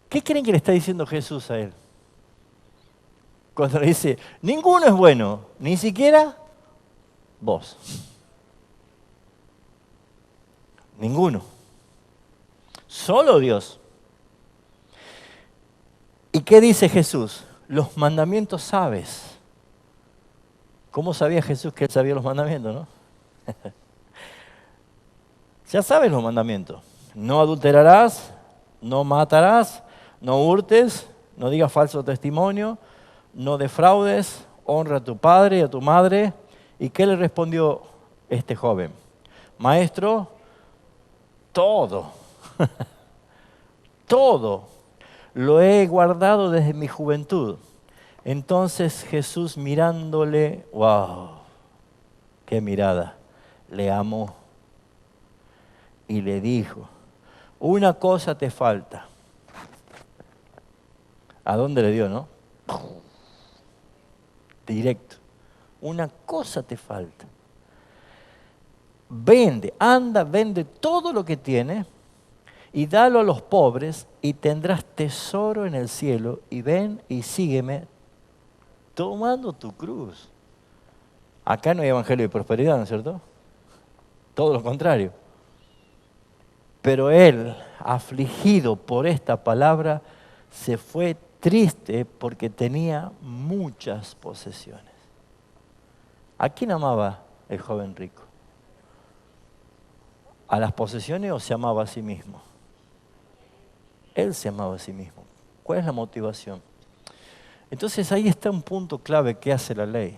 ¿Qué creen que le está diciendo Jesús a él? Cuando le dice, ninguno es bueno, ni siquiera vos. Ninguno. Solo Dios. ¿Y qué dice Jesús? Los mandamientos sabes. ¿Cómo sabía Jesús que él sabía los mandamientos, no? Ya sabes los mandamientos. No adulterarás, no matarás, no hurtes, no digas falso testimonio, no defraudes, honra a tu padre y a tu madre. ¿Y qué le respondió este joven? Maestro, todo, todo lo he guardado desde mi juventud. Entonces Jesús mirándole, wow, qué mirada, le amó y le dijo, una cosa te falta. ¿A dónde le dio, no? Directo. Una cosa te falta. Vende todo lo que tienes y dalo a los pobres y tendrás tesoro en el cielo y ven y sígueme tomando tu cruz. Acá no hay evangelio de prosperidad, ¿no es cierto? Todo lo contrario. Pero él, afligido por esta palabra, se fue triste porque tenía muchas posesiones. ¿A quién amaba el joven rico? ¿A las posesiones o se amaba a sí mismo? Él se amaba a sí mismo. ¿Cuál es la motivación? Entonces ahí está un punto clave que hace la ley.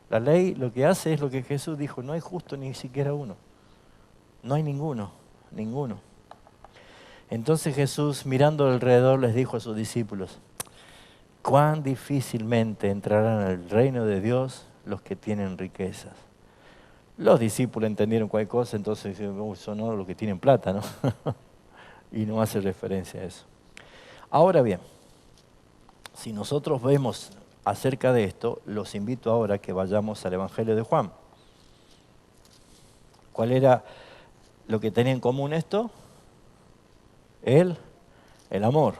La ley lo que hace es lo que Jesús dijo, no hay justo ni siquiera uno. No hay ninguno. Entonces Jesús, mirando alrededor, les dijo a sus discípulos, cuán difícilmente entrarán al reino de Dios los que tienen riquezas. Los discípulos entendieron cualquier cosa, entonces son los que tienen plata, ¿no? Y no hace referencia a eso. Ahora bien, si nosotros vemos acerca de esto, los invito ahora a que vayamos al Evangelio de Juan. ¿Cuál era lo que tenía en común esto? El amor.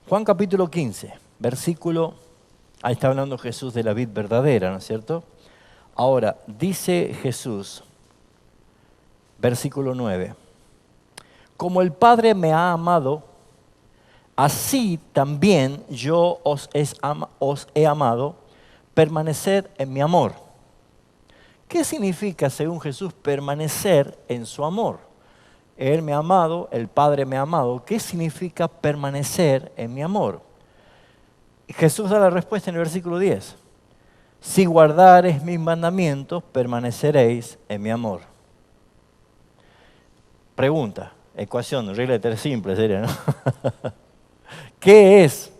Juan capítulo 15, versículo, ahí está hablando Jesús de la vid verdadera, ¿no es cierto? Ahora, dice Jesús, versículo 9, como el Padre me ha amado, así también yo os he amado, permaneced en mi amor. ¿Qué significa, según Jesús, permanecer en su amor? Él me ha amado, el Padre me ha amado. ¿Qué significa permanecer en mi amor? Jesús da la respuesta en el versículo 10. Si guardareis mis mandamientos, permaneceréis en mi amor. Pregunta, ecuación, regla de tres simple, sería, ¿no? ¿Qué es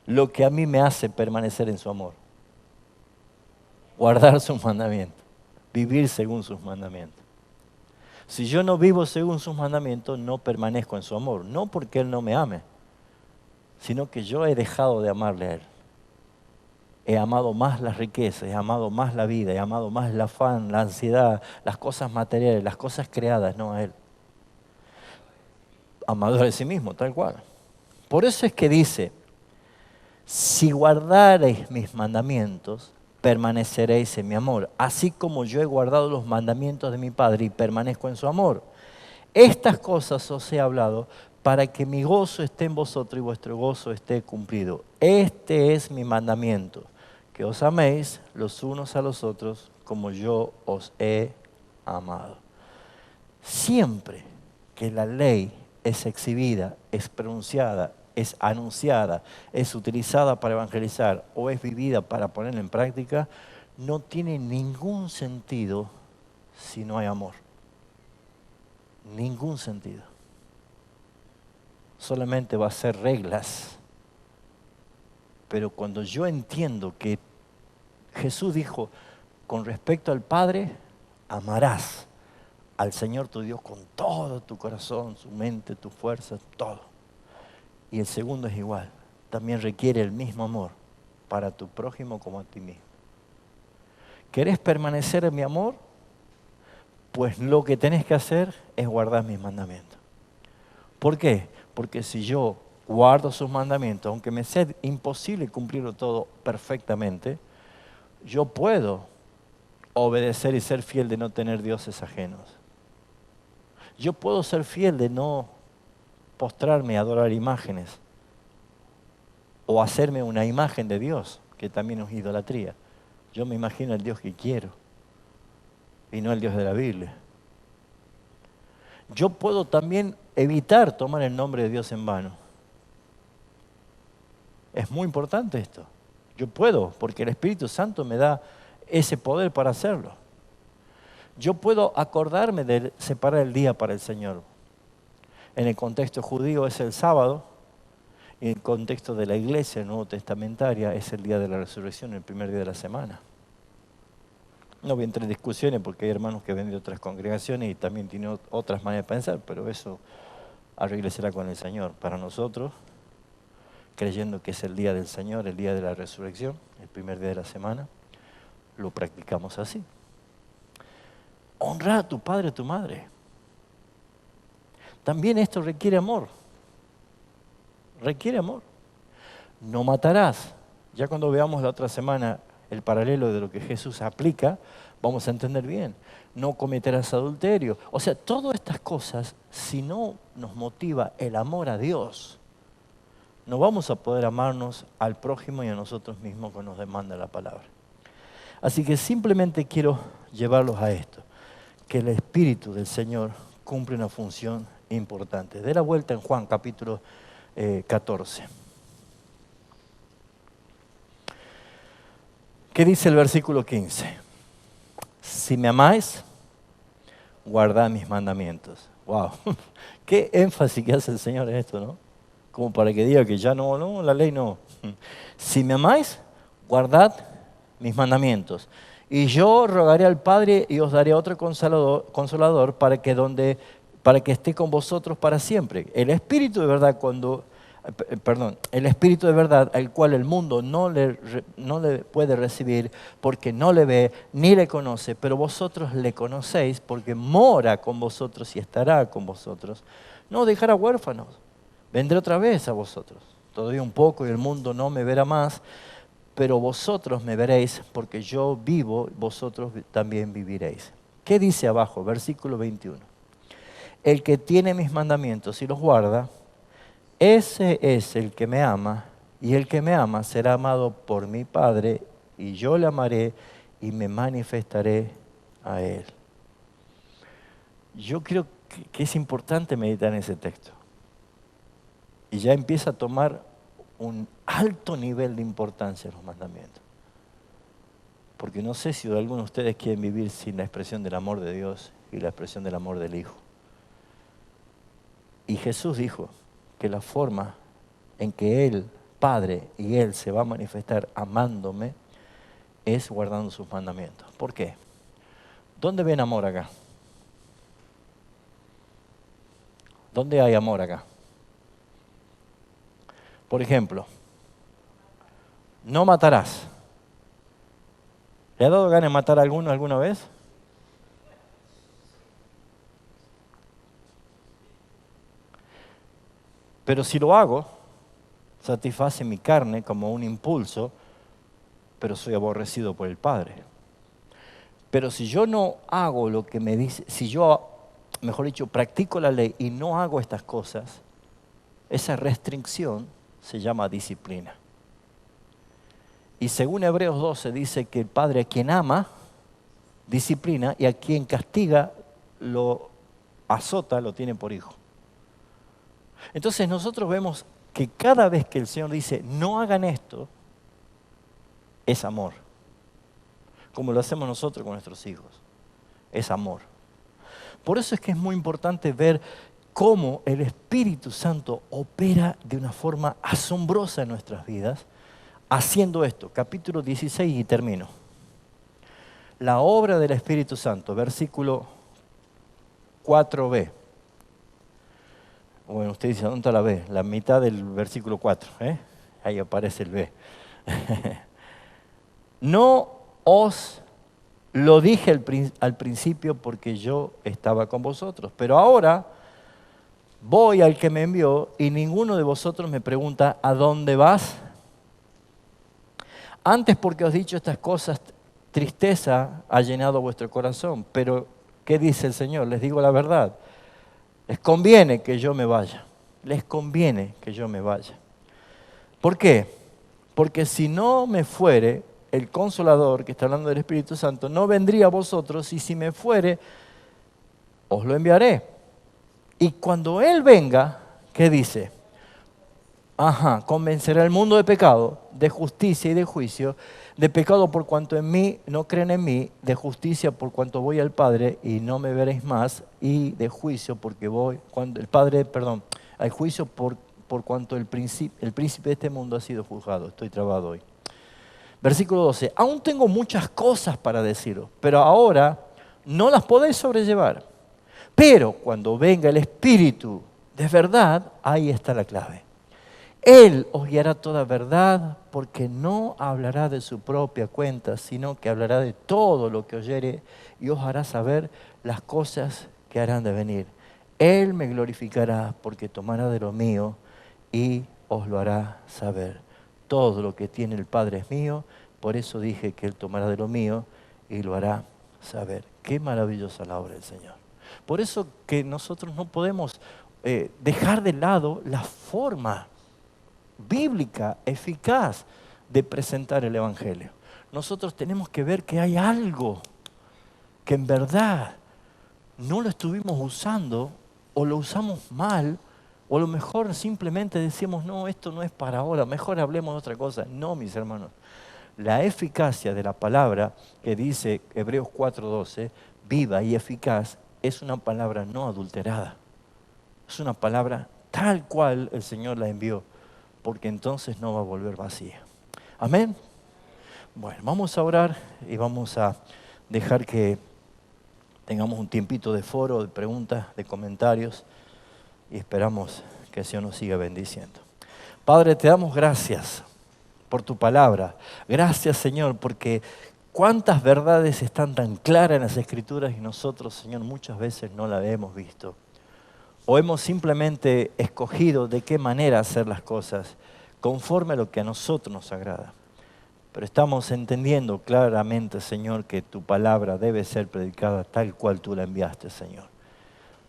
lo que a mí me hace permanecer en su amor? Guardar sus mandamientos, vivir según sus mandamientos. Si yo no vivo según sus mandamientos, no permanezco en su amor. No porque Él no me ame, sino que yo he dejado de amarle a Él. He amado más las riquezas, he amado más la vida, he amado más el afán, la ansiedad, las cosas materiales, las cosas creadas, no a Él. Amador de sí mismo, tal cual. Por eso es que dice, si guardareis mis mandamientos, permaneceréis en mi amor, así como yo he guardado los mandamientos de mi Padre y permanezco en su amor. Estas cosas os he hablado para que mi gozo esté en vosotros y vuestro gozo esté cumplido. Este es mi mandamiento, que os améis los unos a los otros como yo os he amado. Siempre que la ley es exhibida, es pronunciada, es anunciada, es utilizada para evangelizar o es vivida para ponerla en práctica, no tiene ningún sentido si no hay amor. Ningún sentido. Solamente va a ser reglas. Pero cuando yo entiendo que Jesús dijo, con respecto al Padre, amarás al Señor tu Dios con todo tu corazón, su mente, tu fuerza, todo. Y el segundo es igual, también requiere el mismo amor para tu prójimo como a ti mismo. ¿Querés permanecer en mi amor? Pues lo que tenés que hacer es guardar mis mandamientos. ¿Por qué? Porque si yo guardo sus mandamientos, aunque me sea imposible cumplirlo todo perfectamente, yo puedo obedecer y ser fiel de no tener dioses ajenos. Yo puedo ser fiel de no postrarme y adorar imágenes o hacerme una imagen de Dios, que también es idolatría. Yo me imagino el Dios que quiero y no el Dios de la Biblia. Yo puedo también evitar tomar el nombre de Dios en vano. Es muy importante esto. Yo puedo, porque el Espíritu Santo me da ese poder para hacerlo. Yo puedo acordarme de separar el día para el Señor. En el contexto judío es el sábado, y en el contexto de la iglesia nuevo testamentaria es el día de la resurrección, el primer día de la semana. No voy a entrar en discusiones porque hay hermanos que vienen de otras congregaciones y también tienen otras maneras de pensar, pero eso arreglará con el Señor. Para nosotros, creyendo que es el día del Señor, el día de la resurrección, el primer día de la semana, lo practicamos así. Honrar a tu padre y a tu madre. También esto requiere amor. Requiere amor. No matarás. Ya cuando veamos la otra semana el paralelo de lo que Jesús aplica, vamos a entender bien. No cometerás adulterio. O sea, todas estas cosas, si no nos motiva el amor a Dios, no vamos a poder amarnos al prójimo y a nosotros mismos que nos demanda la palabra. Así que simplemente quiero llevarlos a esto, que el Espíritu del Señor cumple una función importante. Dé la vuelta en Juan capítulo 14. ¿Qué dice el versículo 15? Si me amáis, guardad mis mandamientos. ¡Wow! Qué énfasis que hace el Señor en esto, ¿no? Como para que diga que ya no, la ley no. Si me amáis, guardad mis mandamientos. Y yo rogaré al Padre y os daré otro consolador para que esté con vosotros para siempre. El Espíritu de verdad el Espíritu de verdad al cual el mundo no le puede recibir porque no le ve ni le conoce, pero vosotros le conocéis porque mora con vosotros y estará con vosotros. No os dejará huérfanos, vendré otra vez a vosotros. Todavía un poco y el mundo no me verá más, pero vosotros me veréis porque yo vivo, vosotros también viviréis. ¿Qué dice abajo? Versículo 21. El que tiene mis mandamientos y los guarda, ese es el que me ama, y el que me ama será amado por mi Padre, y yo le amaré y me manifestaré a él. Yo creo que es importante meditar en ese texto. Y ya empieza a tomar un alto nivel de importancia los mandamientos. Porque no sé si alguno de ustedes quieren vivir sin la expresión del amor de Dios y la expresión del amor del Hijo. Y Jesús dijo que la forma en que Él, Padre, y Él se va a manifestar amándome es guardando sus mandamientos. ¿Por qué? ¿Dónde ven amor acá? ¿Dónde hay amor acá? Por ejemplo, no matarás. ¿Le ha dado ganas de matar a alguno alguna vez? Pero si lo hago, satisface mi carne como un impulso, pero soy aborrecido por el Padre. Pero si yo no hago lo que me dice, si yo, mejor dicho, practico la ley y no hago estas cosas, esa restricción se llama disciplina. Y según Hebreos 12 dice que el Padre a quien ama, disciplina, y a quien castiga, lo azota, lo tiene por hijo. Entonces nosotros vemos que cada vez que el Señor dice, no hagan esto, es amor. Como lo hacemos nosotros con nuestros hijos. Es amor. Por eso es que es muy importante ver cómo el Espíritu Santo opera de una forma asombrosa en nuestras vidas, haciendo esto. Capítulo 16 y termino. La obra del Espíritu Santo, versículo 4b. Bueno, usted dice, ¿dónde está la B? La mitad del versículo 4. Ahí aparece el B. No os lo dije al principio porque yo estaba con vosotros, pero ahora voy al que me envió y ninguno de vosotros me pregunta, ¿a dónde vas? Antes porque os he dicho estas cosas, tristeza ha llenado vuestro corazón. Pero, ¿qué dice el Señor? Les digo la verdad. Les conviene que yo me vaya. Les conviene que yo me vaya. ¿Por qué? Porque si no me fuere, el Consolador, que está hablando del Espíritu Santo, no vendría a vosotros, y si me fuere, os lo enviaré. Y cuando Él venga, ¿qué dice? Convencerá al mundo de pecado, de justicia y de juicio, de pecado por cuanto en mí no creen en mí, de justicia por cuanto voy al Padre y no me veréis más, y de juicio porque voy, al juicio por cuanto el príncipe de este mundo ha sido juzgado. Estoy trabado hoy. Versículo 12. Aún tengo muchas cosas para deciros, pero ahora no las podéis sobrellevar. Pero cuando venga el Espíritu de verdad, ahí está la clave. Él os guiará toda verdad, porque no hablará de su propia cuenta, sino que hablará de todo lo que oyere y os hará saber las cosas que harán de venir. Él me glorificará, porque tomará de lo mío y os lo hará saber. Todo lo que tiene el Padre es mío, por eso dije que Él tomará de lo mío y lo hará saber. Qué maravillosa la obra del Señor. Por eso que nosotros no podemos dejar de lado la forma bíblica, eficaz de presentar el Evangelio. Nosotros tenemos que ver que hay algo que en verdad no lo estuvimos usando o lo usamos mal, o a lo mejor simplemente decimos, no, esto no es para ahora, mejor hablemos de otra cosa. No, mis hermanos, la eficacia de la palabra que dice Hebreos 4:12, viva y eficaz, es una palabra no adulterada. Es una palabra tal cual el Señor la envió, porque entonces no va a volver vacía. Amén. Bueno, vamos a orar y vamos a dejar que tengamos un tiempito de foro, de preguntas, de comentarios, y esperamos que el Señor nos siga bendiciendo. Padre, te damos gracias por tu palabra. Gracias, Señor, porque cuántas verdades están tan claras en las Escrituras y nosotros, Señor, muchas veces no las hemos visto. O hemos simplemente escogido de qué manera hacer las cosas conforme a lo que a nosotros nos agrada. Pero estamos entendiendo claramente, Señor, que tu palabra debe ser predicada tal cual tú la enviaste, Señor.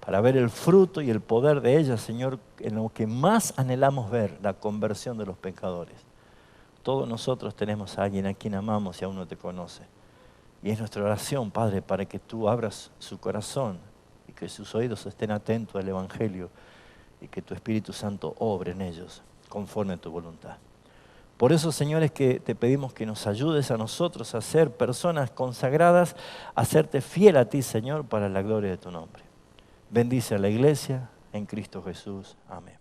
Para ver el fruto y el poder de ella, Señor, en lo que más anhelamos ver, la conversión de los pecadores. Todos nosotros tenemos a alguien a quien amamos y aún no te conoce. Y es nuestra oración, Padre, para que tú abras su corazón y que sus oídos estén atentos al Evangelio y que tu Espíritu Santo obre en ellos conforme a tu voluntad. Por eso, Señor, es que te pedimos que nos ayudes a nosotros a ser personas consagradas, a serte fiel a ti, Señor, para la gloria de tu nombre. Bendice a la iglesia en Cristo Jesús. Amén.